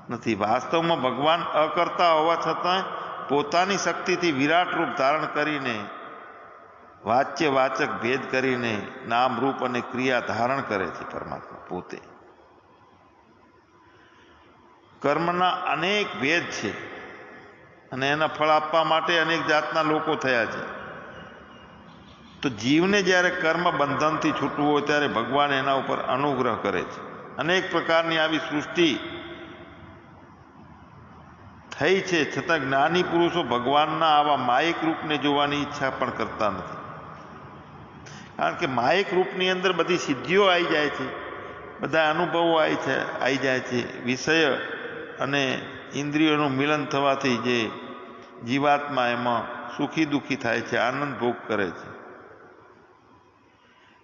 નથી. વાસ્તવમાં ભગવાન અકર્તા હોવા છતાં પોતાની શક્તિથી વિરાટ રૂપ ધારણ કરીને, વાચ્ય વાચક ભેદ કરીને નામ, રૂપ અને ક્રિયા ધારણ કરે છે પરમાત્મા પોતે. કર્મના અનેક ભેદ છે અને એના ફળ આપવા માટે અનેક જાતના લોકો થયા છે. તો જીવને જ્યારે કર્મ બંધનથી છૂટવું હોય ત્યારે ભગવાન એના ઉપર અનુગ્રહ કરે છે. અનેક પ્રકારની આવી સૃષ્ટિ થઈ છે છતાં જ્ઞાની પુરુષો ભગવાનના આવા માયિક રૂપને જોવાની ઈચ્છા પણ કરતા નથી. કારણ કે માયિક રૂપની અંદર બધી સિદ્ધિઓ આવી જાય છે, બધા અનુભવો આવી જાય છે. વિષય અને ઇન્દ્રિયોનું મિલન થવાથી જે જીવાત્મા એમાં સુખી દુઃખી થાય છે, આનંદ ભોગ કરે છે.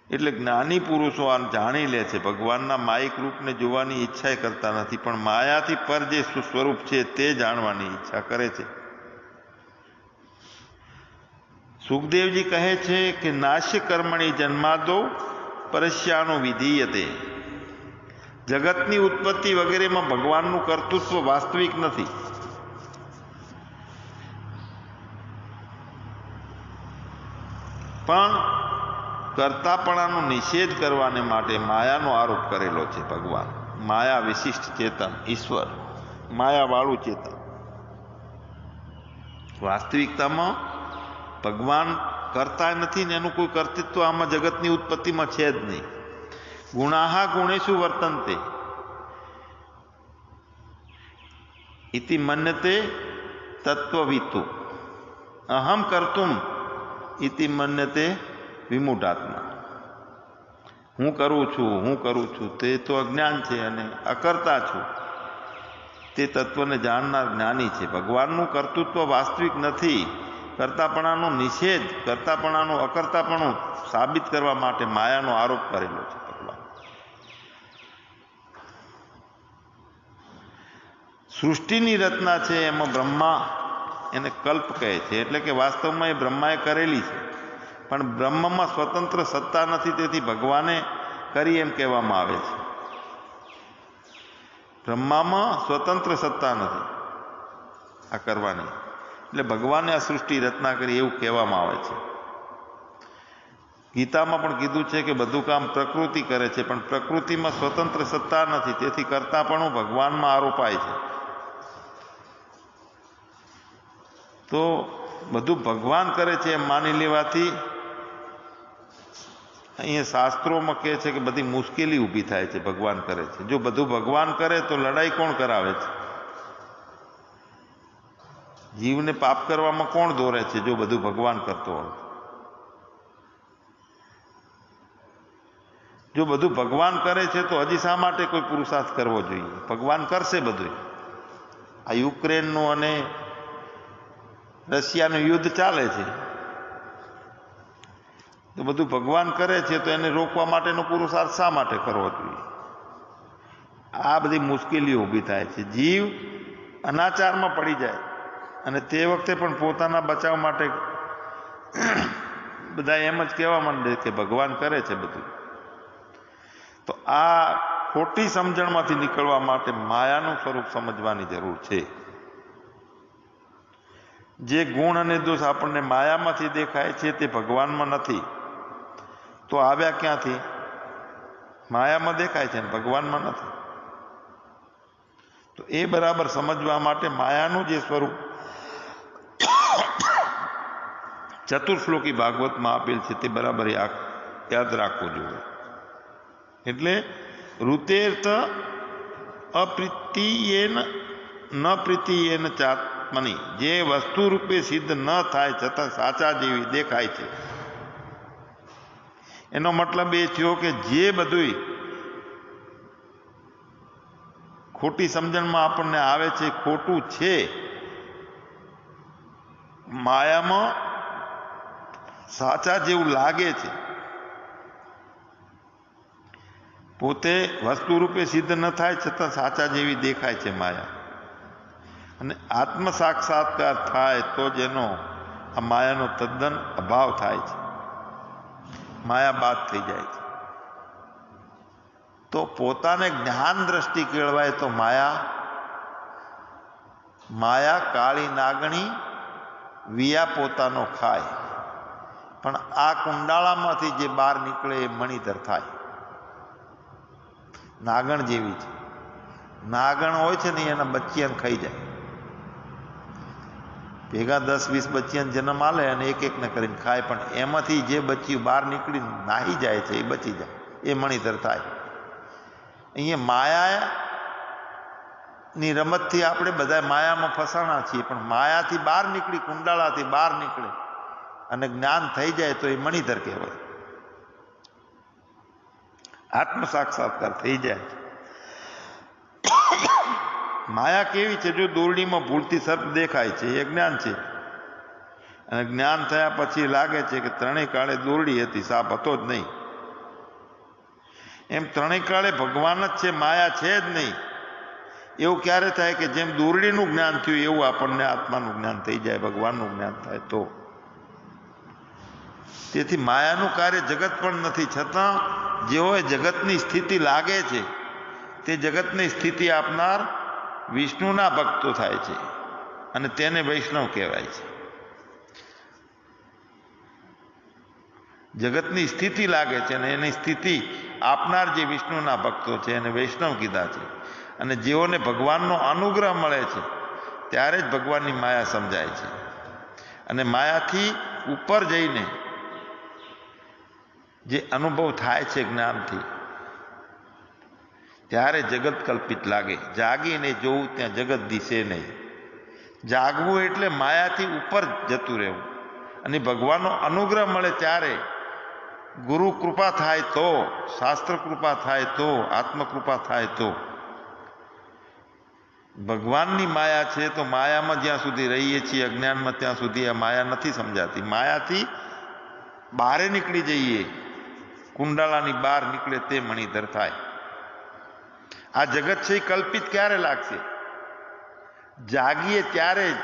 એટલે જ્ઞાની પુરુષો આ જાણી લે છે, ભગવાનના માયિક રૂપને જોવાની ઈચ્છા કરતા નથી, પણ માયાથી પર જે સ્વરૂપ છે તે જાણવાની ઈચ્છા કરે છે. સુખદેવજી કહે છે કે નાશ્ય કર્મણી જન્માદો પરસ્યાનો વિધીયતે. જગતની ઉત્પત્તિ વગેરેમાં ભગવાનનું કર્તૃત્વ વાસ્તવિક નથી. પણ કર્તાપણાનો નિષેધ કરવાને માટે માયાનો આરોપ કરેલો છે ભગવાન. માયા વિશિષ્ટ ચેતન, ઈશ્વર માયાવાળું ચેતન. વાસ્તવિકતામાં ભગવાન કરતા નથી ને એનું કોઈ કર્તૃત્વ આમાં જગતની ઉત્પત્તિમાં છે જ નહીં. ગુણાહા ગુણેશુ વર્તન્તે ઇતિ મન્યતે તત્વવિતુ અહમ કર્તુમ ઇતિ મન્યતે વિમૂઢાત્મા. હું કરું છું તે તો અજ્ઞાન છે, અને અકર્તા છું તે તત્વને જાણનાર જ્ઞાની છે. ભગવાનનું કર્તૃત્વ વાસ્તવિક નથી. કર્તાપણાનો નિષેધ, કર્તાપણાનું અકર્તાપણું સાબિત કરવા માટે માયાનો આરોપ કરેલો છે ભગવાન. સૃષ્ટિની રચના છે એમાં બ્રહ્મા એને કલ્પ કહે છે, એટલે કે વાસ્તવમાં એ બ્રહ્માએ કરેલી છે, પણ બ્રહ્મમાં સ્વતંત્ર સત્તા નથી, તેથી ભગવાને કરી એમ કહેવામાં આવે છે. બ્રહ્મામાં સ્વતંત્ર સત્તા નથી આ કરવાની, એટલે ભગવાને આ સૃષ્ટિ રચના કરી એવું કહેવામાં આવે છે. ગીતામાં પણ કીધું છે કે બધું કામ પ્રકૃતિ કરે છે, પણ પ્રકૃતિમાં સ્વતંત્ર સત્તા નથી, તેથી કર્તાપણું ભગવાનમાં આરોપાય છે. તો બધું ભગવાન કરે છે એમ માની લેવાથી અહીંયા શાસ્ત્રોમાં કહે છે કે બધી મુશ્કેલી ઊભી થાય છે. ભગવાન કરે છે, જો બધું ભગવાન કરે તો લડાઈ કોણ કરાવે છે? જીવને પાપ કરવામાં કોણ દોરે છે જો બધું ભગવાન કરતો હોય? જો બધું ભગવાન કરે છે તો હજી શા માટે કોઈ પુરુષાર્થ કરવો જોઈએ? ભગવાન કરશે બધું. આ યુક્રેનનું અને રશિયાનું યુદ્ધ ચાલે છે, તો બધું ભગવાન કરે છે તો એને રોકવા માટેનો પુરુષાર્થ શા માટે કરવો જોઈએ? આ બધી મુશ્કેલીઓ ઊભી થાય છે. જીવ અનાચારમાં પડી જાય અને તે વખતે પણ પોતાના બચાવ માટે બધા એમ જ કહેવા માંડે કે ભગવાન કરે છે બધું. તો આ ખોટી સમજણમાંથી નીકળવા માટે માયાનું સ્વરૂપ સમજવાની જરૂર છે. જે ગુણ અને દોષ આપણને માયામાંથી દેખાય છે તે ભગવાનમાં નથી, તો આવ્યા ક્યાંથી? માયામાં દેખાય છે ને ભગવાનમાં નથી. તો એ બરાબર સમજવા માટે માયાનું જે સ્વરૂપ ચતુર્શ્લોકી ભાગવતમાં આપેલ છે તે બરાબર યાદ રાખવું જોઈએ. એટલે ઋતેર્થ અપ્રીતિયેન ન પ્રીતિયેન ચાત્મની, જે વસ્તુ રૂપે સિદ્ધ ન થાય છતાં સાચા જેવી દેખાય છે. એનો મતલબ એ થયો કે જે બધું ખોટી સમજણમાં આપણને આવે છે ખોટું છે, માયામાં સાચા જેવું લાગે છે. પોતે વસ્તુ રૂપે સિદ્ધ ન થાય છતાં સાચા જેવી દેખાય છે માયા. અને આત્મ સાક્ષાત્કાર થાય તો જ એનો આ માયાનો તદ્દન અભાવ થાય છે, માયા બાદ થઈ જાય છે. તો પોતાને જ્ઞાન દ્રષ્ટિ કેળવાય તો માયા કાળી નાગણી વિયા પોતાનો ખાય, પણ આ કુંડાળામાંથી જે બહાર નીકળે એ મણિધર થાય. નાગણ જેવી છે. નાગણ હોય છે ને એના બચ્ચિયાને ખાઈ જાય. ભેગા 10-20 બચ્ચિયાને જન્મ આલે અને એક એકને કરીને ખાય, પણ એમાંથી જે બચ્ચિયું બહાર નીકળી નાહી જાય છે એ બચી જાય, એ મણિધર થાય. અહીંયા માયાની રમતથી આપણે બધા માયામાં ફસાણા છીએ, પણ માયાથી બહાર નીકળી, કુંડાળાથી બહાર નીકળે અને જ્ઞાન થઈ જાય તો એ મણિધર કહેવાય. આત્મ સાક્ષાત્કાર થઈ જાય. માયા કેવી છે? જો દોરડીમાં ભૂલથી સર્પ દેખાય છે એ જ્ઞાન છે, અને જ્ઞાન થયા પછી લાગે છે કે ત્રણેય કાળે દોરડી હતી, સાપ હતો જ નહીં. એમ ત્રણેય કાળે ભગવાન જ છે, માયા છે જ નહીં. એવું ક્યારે થાય કે જેમ દોરડીનું જ્ઞાન થયું એવું આપણને આત્માનું જ્ઞાન થઈ જાય, ભગવાનનું જ્ઞાન થાય તો. તેથી માયાનું કાર્ય જગત પણ નથી, છતાં જેઓએ જગતની સ્થિતિ લાગે છે તે જગતની સ્થિતિ આપનાર વિષ્ણુના ભક્તો થાય છે અને તેને વૈષ્ણવ કહેવાય છે. જગતની સ્થિતિ લાગે છે અને એની સ્થિતિ આપનાર જે વિષ્ણુના ભક્તો છે એને વૈષ્ણવ કીધા છે. અને જેઓને ભગવાનનો અનુગ્રહ મળે છે ત્યારે જ ભગવાનની માયા સમજાય છે. અને માયાથી ઉપર જઈને જે અનુભવ થાય છે જ્ઞાનથી, ત્યારે જગત કલ્પિત લાગે. જાગીને જોવું ત્યાં જગત દિશે નહીં. જાગવું એટલે માયાથી ઉપર જતું રહેવું. અને ભગવાનનો અનુગ્રહ મળે ત્યારે, ગુરુ કૃપા થાય તો, શાસ્ત્ર કૃપા થાય તો, આત્મકૃપા થાય તો. ભગવાનની માયા છે તો માયામાં જ્યાં સુધી રહીએ છીએ અજ્ઞાનમાં, ત્યાં સુધી આ માયા નથી સમજાતી. માયાથી બહારે નીકળી જઈએ, કુંડાળાની બહાર નીકળે તે મણિધર થાય. આ જગત છે એ કલ્પિત ક્યારે લાગશે? જાગીએ ત્યારે જ.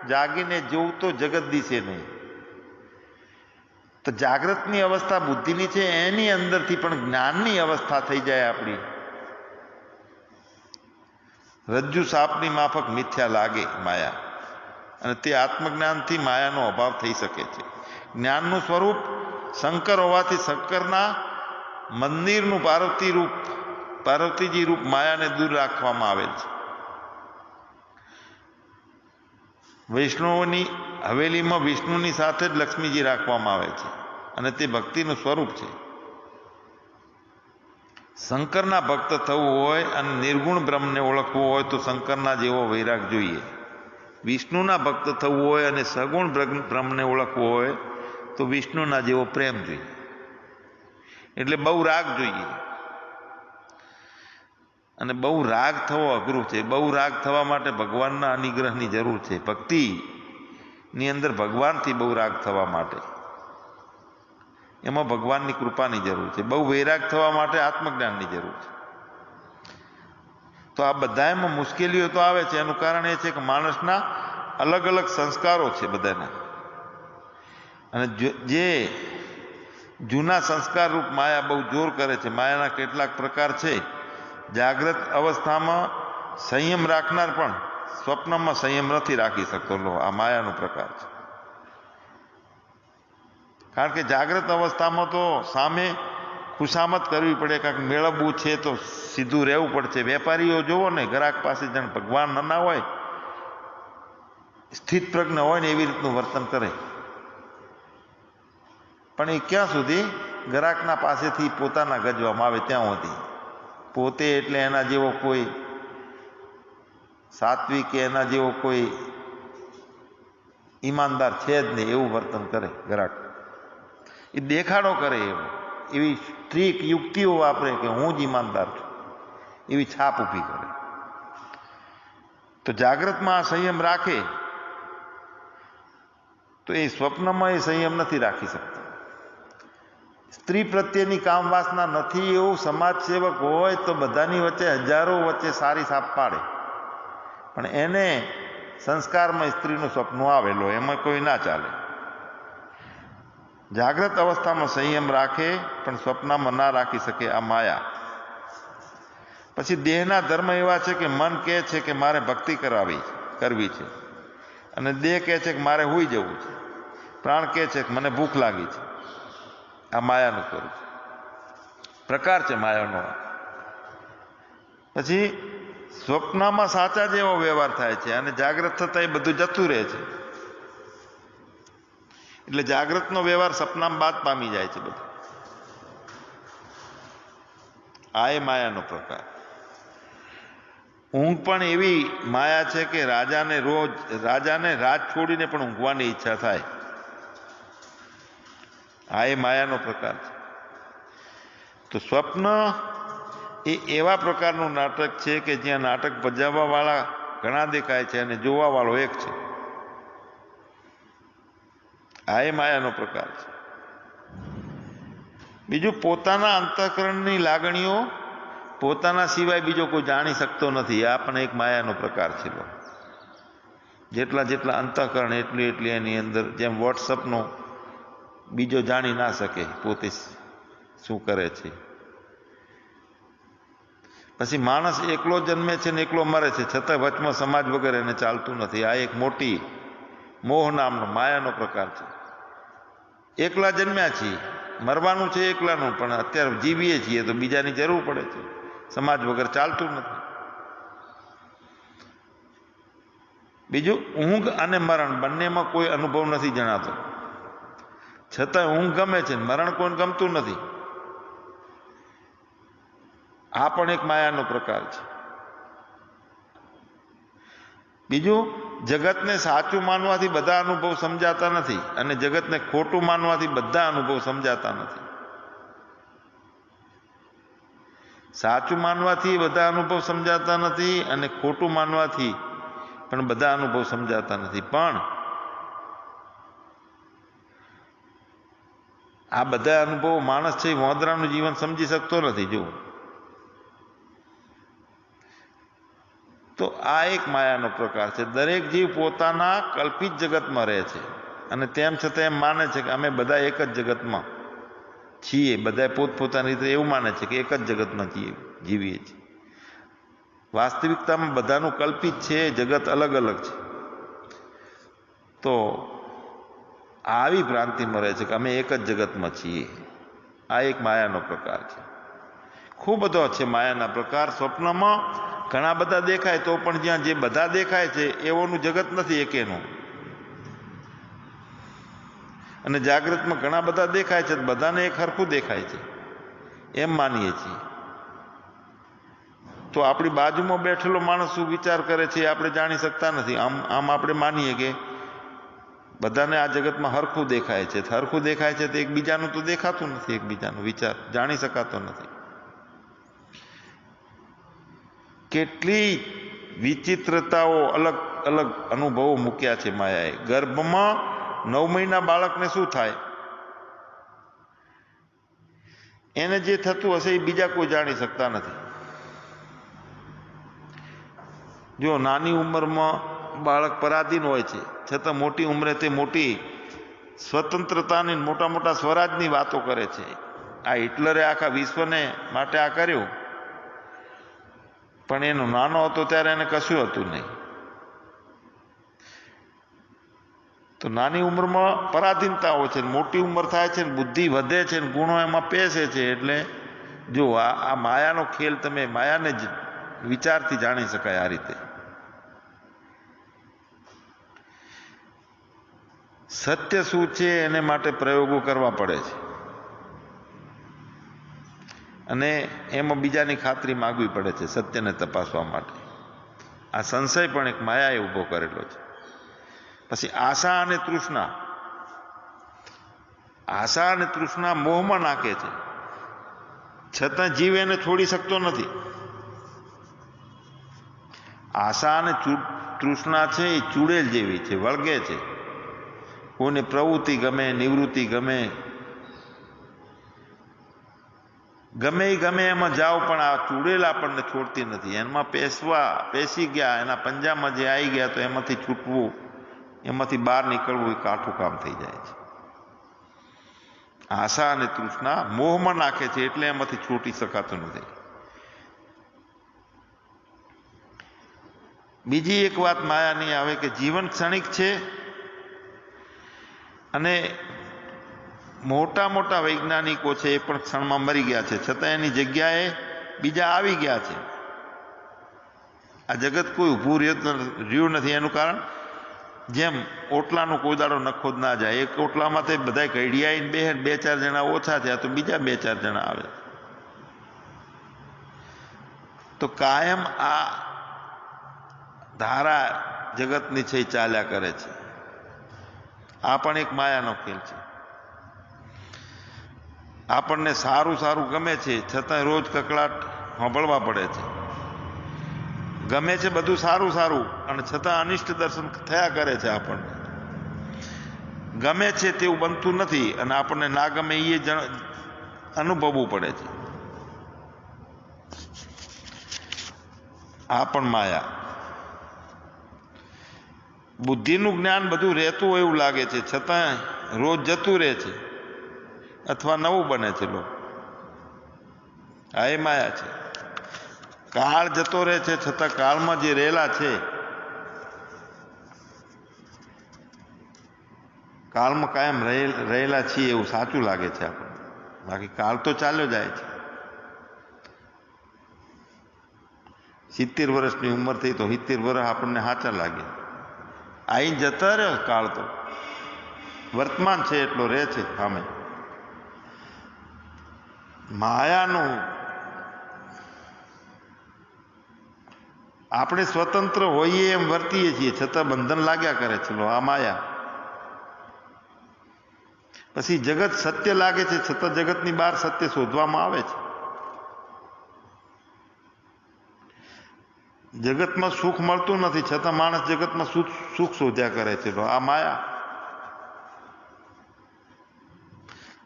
જાગીને જોવું તો જગત દિશે નહીં. તો જાગ્રતની અવસ્થા બુદ્ધિની છે, એની અંદરથી પણ જ્ઞાનની અવસ્થા થઈ જાય આપણી. રજ્જુ સાપની માફક મિથ્યા લાગે માયા, અને તે આત્મજ્ઞાનથી માયાનો અભાવ થઈ શકે છે. જ્ઞાનનું સ્વરૂપ શંકર હોવાથી શંકરના મંદિરનું પાર્વતીજી રૂપ માયાને દૂર રાખવામાં આવેલ છે. વૈષ્ણવોની હવેલીમાં વિષ્ણુની સાથે જ લક્ષ્મીજી રાખવામાં આવે છે અને તે ભક્તિનું સ્વરૂપ છે. શંકરના ભક્ત થવું હોય અને નિર્ગુણ બ્રહ્મને ઓળખવું હોય તો શંકરના જેવો વૈરાગ જોઈએ. વિષ્ણુના ભક્ત થવું હોય અને સગુણ બ્રહ્મને ઓળખવું હોય તો વિષ્ણુના જેવો પ્રેમ જોઈએ. એટલે બહુ રાગ જોઈએ. અને બહુ રાગ થવો અઘરું છે. બહુ રાગ થવા માટે ભગવાનના અનુગ્રહની જરૂર છે. ભક્તિની અંદર ભગવાનથી બહુ રાગ થવા માટે એમાં ભગવાનની કૃપાની જરૂર છે. બહુ વૈરાગ થવા માટે આત્મજ્ઞાનની જરૂર છે. તો આ બધામાં મુશ્કેલીઓ તો આવે છે. એનું કારણ એ છે કે માણસના અલગ અલગ સંસ્કારો છે બધાના. અને જે જૂના સંસ્કાર રૂપ માયા બહુ જોર કરે છે. માયાના કેટલાક પ્રકાર છે. જાગ્રત અવસ્થામાં સંયમ રાખનાર પણ સ્વપ્નમાં સંયમ નથી રાખી શકતો. લો, આ માયાનો પ્રકાર છે. કારણ કે જાગ્રત અવસ્થામાં તો સામે ખુશામત કરવી પડે, કાંઈક મેળવવું છે તો સીધું રહેવું પડશે. વેપારીઓ જોવો ને, ગ્રાહક પાસે જાણે ભગવાન ના હોય, સ્થિત પ્રજ્ઞ હોય ને એવી રીતનું વર્તન કરે. પણ એ ક્યાં સુધી? ગ્રાહકના પાસેથી પોતાના ગજવામાં આવે ત્યાં સુધી. પોતે એટલે એના જેવો કોઈ સાત્વિક કે એના જેવો કોઈ ઈમાનદાર છે જ નહીં એવું વર્તન કરે ગ્રાહક. એ દેખાડો કરે એવી ટ્રીક યુક્તિઓ વાપરે કે હું જ ઈમાનદાર છું, એવી છાપ ઊભી કરે. તો જાગ્રતમાં સંયમ રાખે તો એ સ્વપ્નમાં એ સંયમ નથી રાખી શકતા. સ્ત્રી પ્રત્યેની કામ વાસના નથી એવું સમાજ સેવક હોય તો બધાની વચ્ચે હજારો વચ્ચે સારી છાપ પાડે, પણ એને સંસ્કારમાં સ્ત્રીનું સપનું આવેલો, એમાં કોઈ ના ચાલે. જાગ્રત અવસ્થામાં સંયમ રાખે પણ સ્વપ્નમાં ના રાખી શકે, આ માયા. પછી દેહના ધર્મ એવા છે કે મન કહે છે કે મારે ભક્તિ કરવી છે, અને દેહ કહે છે કે મારે સૂઈ જવું છે. પ્રાણ કહે છે કે મને ભૂખ લાગી છે. આ માયાનું સ્વરૂપ પ્રકાર છે માયાનો. પછી સ્વપ્નમાં સાચા જેવો વ્યવહાર થાય છે અને જાગ્રત થતા એ બધું જતું રહે છે. એટલે જાગ્રતનો વ્યવહાર સપનામાં બાદ પામી જાય છે બધું. આ એ માયાનો પ્રકાર. ઊંઘ પણ એવી માયા છે કે રાજાને રાજ છોડીને પણ ઊંઘવાની ઈચ્છા થાય. આ એ માયાનો પ્રકાર છે. તો સ્વપ્ન એ એવા પ્રકારનું નાટક છે કે જ્યાં નાટક ભજવવા વાળા ઘણા દેખાય છે અને જોવા વાળો એક છે. આ એ માયાનો પ્રકાર છે. બીજું, પોતાના અંતઃકરણની લાગણીઓ પોતાના સિવાય બીજો કોઈ જાણી શકતો નથી. આ પણ એક માયાનો પ્રકાર છે. જેટલા જેટલા અંતઃકરણ એટલી એટલી એની અંદર, જેમ વોટ્સઅપનો બીજો જાણી ના શકે પોતે શું કરે છે. પછી માણસ એકલો જન્મે છે ને એકલો મરે છે, છતાં વચમાં સમાજ વગર એને ચાલતું નથી. આ એક મોટી મોહ નામનો માયાનો પ્રકાર છે. એકલા જન્મ્યા છીએ, મરવાનું છે એકલાનું, પણ અત્યારે જીવીએ છીએ તો બીજાની જરૂર પડે છે. સમાજ વગર ચાલતું નથી. બીજું, ઊંઘ અને મરણ બંનેમાં કોઈ અનુભવ નથી જણાતો, છતાં ઊંઘ ગમે છે, મરણ કોઈને ગમતું નથી. આ પણ એક માયાનો પ્રકાર છે. બીજું, જગતને સાચું માનવાથી બધા અનુભવ સમજાતા નથી અને જગતને ખોટું માનવાથી બધા અનુભવ સમજાતા નથી. સાચું માનવાથી બધા અનુભવ સમજાતા નથી અને ખોટું માનવાથી પણ બધા અનુભવ સમજાતા નથી. પણ આ બધા અનુભવો માણસ છે વાંદરાનું જીવન સમજી શકતો નથી. જો તો આ એક માયાનો પ્રકાર છે. દરેક જીવ પોતાના કલ્પિત જગતમાં રહે છે અને તેમ છતાં એમ માને છે કે અમે બધા એક જ જગતમાં છીએ. બધા પોતપોતાની રીતે એવું માને છે કે એક જ જગતમાં જીવીએ છીએ. વાસ્તવિકતામાં બધાનું કલ્પિત છે, જગત અલગ અલગ છે. તો આવી ભ્રાંતિમાં રહે છે કે અમે એક જ જગતમાં છીએ. આ એક માયાનો પ્રકાર છે. ખૂબ બધો છે માયાના પ્રકાર. સ્વપ્નમાં ઘણા બધા દેખાય તો પણ જ્યાં જે બધા દેખાય છે એવોનું જગત નથી એકેનું. અને જાગૃતમાં ઘણા બધા દેખાય છે, બધાને એક હરખું દેખાય છે એમ માનીએ છીએ. તો આપણી બાજુમાં બેઠેલો માણસ શું વિચાર કરે છે એ આપણે જાણી શકતા નથી. આમ આપણે માનીએ કે બધાને આ જગતમાં હરખું દેખાય છે. હરખું દેખાય છે તો એકબીજાનું તો દેખાતું નથી, એકબીજાનો વિચાર જાણી શકાતો નથી. કેટલી વિચિત્રતાઓ, અલગ અલગ અનુભવો મૂક્યા છે માયાએ. ગર્ભમાં 9 મહિના બાળકને શું થાય એને જે થતું હશે એ બીજા કોઈ જાણી શકતા નથી. જો નાની ઉંમરમાં બાળક પરાધીન હોય છે, છતાં મોટી ઉંમરે તે મોટી સ્વતંત્રતાની, મોટા મોટા સ્વરાજની વાતો કરે છે. આ હિટલરે આખા વિશ્વને માટે આ કર્યું, પણ એનો નાનો હતો ત્યારે એને કશું હતું નહીં. તો નાની ઉંમરમાં પરાધીનતાઓ છે, મોટી ઉંમર થાય છે, બુદ્ધિ વધે છે, ગુણો એમાં પેસે છે. એટલે જો આ માયાનો ખેલ, તમે માયાને જ વિચારથી જાણી શકાય આ રીતે. સત્ય શું છે એને માટે પ્રયોગો કરવા પડે છે અને એમાં બીજાની ખાતરી માગવી પડે છે સત્યને તપાસવા માટે. આ સંશય પણ એક માયાએ ઊભો કરેલો છે. પછી આશા અને તૃષ્ણા. આશા અને તૃષ્ણા મોહમાં નાખે છે, છતાં જીવ એને છોડી શકતો નથી. આશા અને તૃષ્ણા છે એ ચૂડેલ જેવી છે, વળગે છે. કોઈને પ્રવૃત્તિ ગમે, નિવૃત્તિ ગમે, ગમે એ ગમે એમાં જાઓ, પણ આ ચૂડેલ આપણને છોડતી નથી. એમાં પેસી ગયા, એના પંજામાં જે આવી ગયા તો એમાંથી છૂટવું, એમાંથી બહાર નીકળવું એ કાઠું કામ થઈ જાય છે. આશા અને તૃષ્ણા મોહમાં નાખે છે, એટલે એમાંથી છૂટી શકાતું નથી. બીજી એક વાત માયાની આવે કે જીવન ક્ષણિક છે અને મોટા મોટા વૈજ્ઞાનિકો છે એ પણ ક્ષણમાં મરી ગયા છે, છતાં એની જગ્યાએ બીજા આવી ગયા છે. આ જગત કોઈ ઊભું રહ્યું નથી. એનું કારણ, જેમ ઓટલાનો કોઈ દાડો નખો જ ના જાય. એક ઓટલામાં તે બધા ઘડિયાઈને બે 4 જણા ઓછા થયા તો બીજા 2-4 જણા આવે. તો કાયમ આ ધારા જગતની છે ચાલ્યા કરે છે. આ પણ એક માયાનો ખેલ છે. આપણને સારું સારું ગમે છે, છતાં રોજ કકળાટ સાંભળવા પડે છે. ગમે છે બધું સારું સારું અને છતાં અનિષ્ટ દર્શન થયા કરે છે આપણને. ગમે છે તેવું બનતું નથી અને આપણને ના ગમે એ અનુભવવું પડે છે. આ પણ માયા. બુદ્ધિનું જ્ઞાન બધું રહેતું હોય એવું લાગે છે, છતાં રોજ જતું રહે છે અથવા નવું બને છે. આ એ માયા છે. કાળ જતો રહે છે, છતાં કાળમાં જે રહેલા છે, કાળમાં કાયમ રહેલા છીએ એવું સાચું લાગે છે આપણને. બાકી કાળ તો ચાલ્યો જાય છે. 70 વર્ષની ઉંમર થઈ તો 70 વર્ષ આપણને સાચા લાગે. આઈને જતા રહ્યો કાળ તો વર્તમાન છે એટલો રહે છે સામે. માયાનું આપણે સ્વતંત્ર હોઈએ એમ વર્તીએ છીએ, છતાં બંધન લાગ્યા કરે છે. આ માયા. પછી જગત સત્ય લાગે છે, છતાં જગતની બહાર સત્ય શોધવામાં આવે છે. જગતમાં સુખ મળતું નથી, છતાં માણસ જગતમાં સુખ શોધ્યા કરે છે. આ માયા.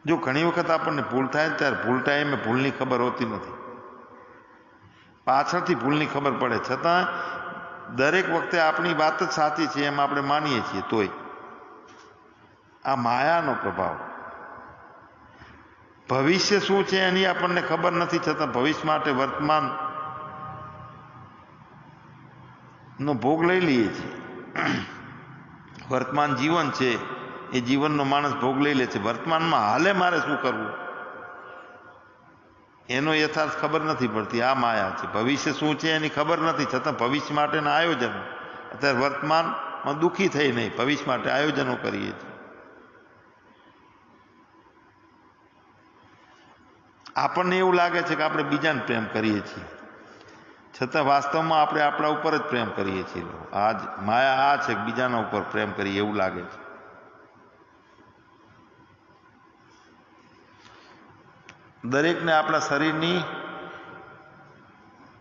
જો ઘણી વખત આપણને ભૂલ થાય ત્યારે ભૂલ ટાઈમે ભૂલની ખબર હોતી નથી, પાછળથી ભૂલની ખબર પડે, છતાં દરેક વખતે આપણી વાત જ સાચી છે એમ આપણે માનીએ છીએ. તોય આ માયાનો પ્રભાવ. ભવિષ્ય શું છે એની આપણને ખબર નથી, છતાં ભવિષ્ય માટે વર્તમાન નો ભોગ લઈ લઈએ છીએ. વર્તમાન જીવન છે એ જીવનનો માણસ ભોગ લઈ લે છે. વર્તમાનમાં હાલે મારે શું કરવું એનો યથાર્થ ખબર નથી પડતી. આ માયા છે. ભવિષ્ય શું છે એની ખબર નથી, છતાં ભવિષ્ય માટેના આયોજનો. અત્યારે વર્તમાનમાં દુઃખી થઈ નહીં, ભવિષ્ય માટે આયોજનો કરીએ છીએ. આપણને એવું લાગે છે કે આપણે બીજાને પ્રેમ કરીએ છીએ, છતાં વાસ્તવમાં આપણે આપણા ઉપર જ પ્રેમ કરીએ છીએ. આ જ માયા આ છે કે બીજાના ઉપર પ્રેમ કરીએ એવું લાગે છે. દરેકને આપણા શરીરની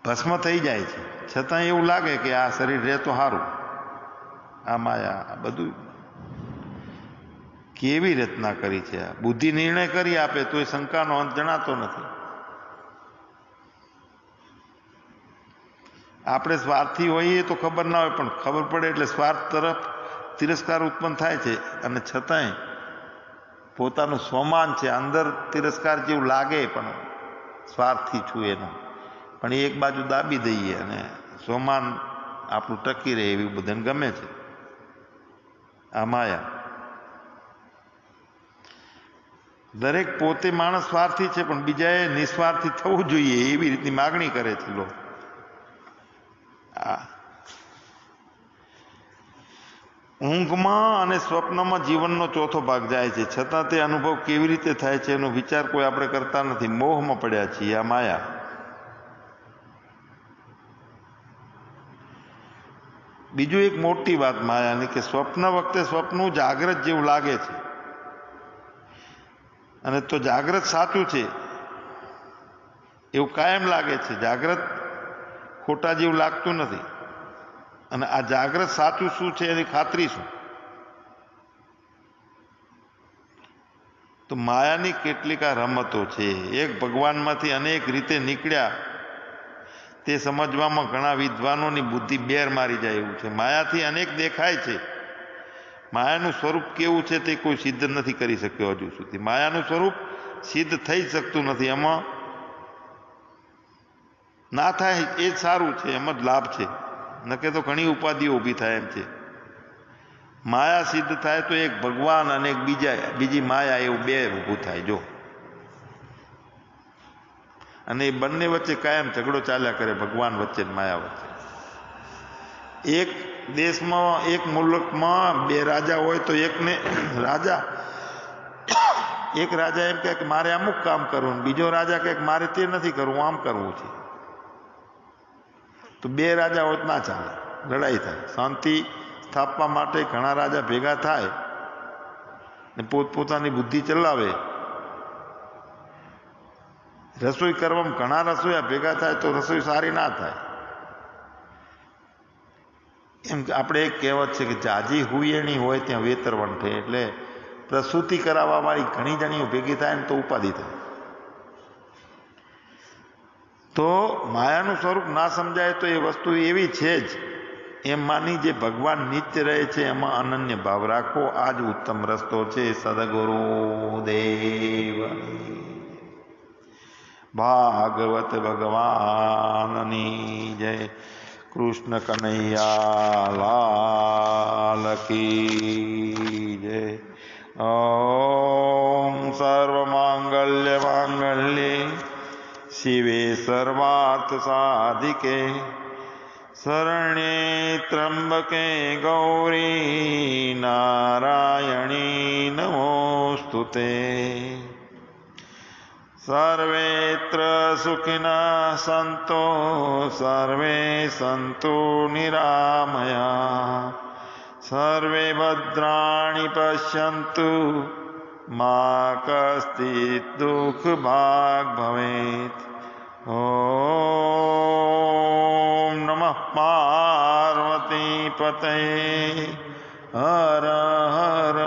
ભસ્મ થઈ જાય છે, છતાં એવું લાગે કે આ શરીર રહે તો સારું. આ માયા. આ બધું કેવી રચના કરી છે. આ બુદ્ધિ નિર્ણય કરી આપે તો એ શંકાનો અંત જણાતો નથી. આપણે સ્વાર્થી હોઈએ તો ખબર ના હોય, પણ ખબર પડે એટલે સ્વાર્થ તરફ તિરસ્કાર ઉત્પન્ન થાય છે. અને છતાંય પોતાનું સ્વમાન છે, અંદર તિરસ્કાર જેવું લાગે પણ સ્વાર્થી છું એનું, પણ એક બાજુ દાબી દઈએ અને સ્વમાન આપણું ટકી રહે એવું બધાને ગમે છે. આ માયા. દરેક પોતે માણસ સ્વાર્થી છે, પણ બીજાએ નિસ્વાર્થી થવું જોઈએ એવી રીતની માગણી કરે છે લોકો. ઊંઘમાં અને સ્વપ્નમાં જીવનનો ચોથો ભાગ જાય છે, છતાં તે અનુભવ કેવી રીતે થાય છે એનો વિચાર કોઈ આપણે કરતા નથી. મોહમાં પડ્યા છીએ. આ માયા. બીજું એક મોટી વાત માયાની કે સ્વપ્ન વખતે સ્વપ્નું જાગ્રત જેવું લાગે છે, અને તો જાગ્રત સાચું છે એવું કાયમ લાગે છે. જાગ્રત ખોટા જેવું લાગતું નથી. અને આ જાગ્રત સાચું શું છે એની ખાતરી શું? તો માયાની કેટલીક આ રમતો છે. એક ભગવાનમાંથી અનેક રીતે નીકળ્યા તે સમજવામાં ઘણા વિદ્વાનોની બુદ્ધિ બેર મારી જાય એવું છે. માયાથી અનેક દેખાય છે. માયાનું સ્વરૂપ કેવું છે તે કોઈ સિદ્ધ નથી કરી શક્યો હજુ સુધી. માયાનું સ્વરૂપ સિદ્ધ થઈ શકતું નથી. એમાં ના થાય એ જ સારું છે, એમ જ લાભ છે. નકે તો ઘણી ઉપાધિઓ ઊભી થાય એમ છે. માયા સિદ્ધ થાય તો એક ભગવાન અને એક બીજી માયા એવું બે ઊભું થાય. જો અને એ બંને વચ્ચે કાયમ ઝઘડો ચાલ્યા કરે, ભગવાન વચ્ચે માયા વચ્ચે. એક દેશમાં એક મુલકમાં બે રાજા હોય તો એક રાજા એમ કહે કે મારે અમુક કામ કરવું, બીજો રાજા કહે કે મારે તે નથી કરવું, આમ કરવું છે. તો બે રાજા હોય તો ના ચાલે, લડાઈ થાય. શાંતિ સ્થાપવા માટે ઘણા રાજા ભેગા થાય ને પોતપોતાની બુદ્ધિ ચલાવે. રસોઈ કરવામાં ઘણા રસોઈયા ભેગા થાય તો રસોઈ સારી ના થાય. એમ આપણે એક કહેવત છે કે જાજી હુયેણી હોય ત્યાં વેતરવણ થાય. એટલે પ્રસૂતિ કરાવવાવાળી ઘણી જણીઓ ભેગી થાય ને તો ઉપાધિ થાય. તો માયાનું સ્વરૂપ ના સમજાય તો એ વસ્તુ એવી છે જ એમ માની જે ભગવાન નિત્ય રહે છે એમાં અનન્ય ભાવ રાખવો. આ જ ઉત્તમ રસ્તો છે. સદગુરુ દેવ ભાગવત ભગવાનની જય. કૃષ્ણ કનૈયા લાલ કી જય. ઓમ સર્વમાંગલ્ય માંગલ્યે શિવે સર્વાર્થ સાધિકે શરણ્યે ત્રંબકે ગૌરી નારાયણી નમોસ્તુતે. સર્વેત્ર સુખિનઃ સંતો સર્વે સંતો નિરામયા સર્વે ભદ્રાણિ પશ્યન્તુ મા કશ્ચિત દુઃખ ભાગ ભવેત. ઓમ નમઃ પાર્વતી પતયે હર હર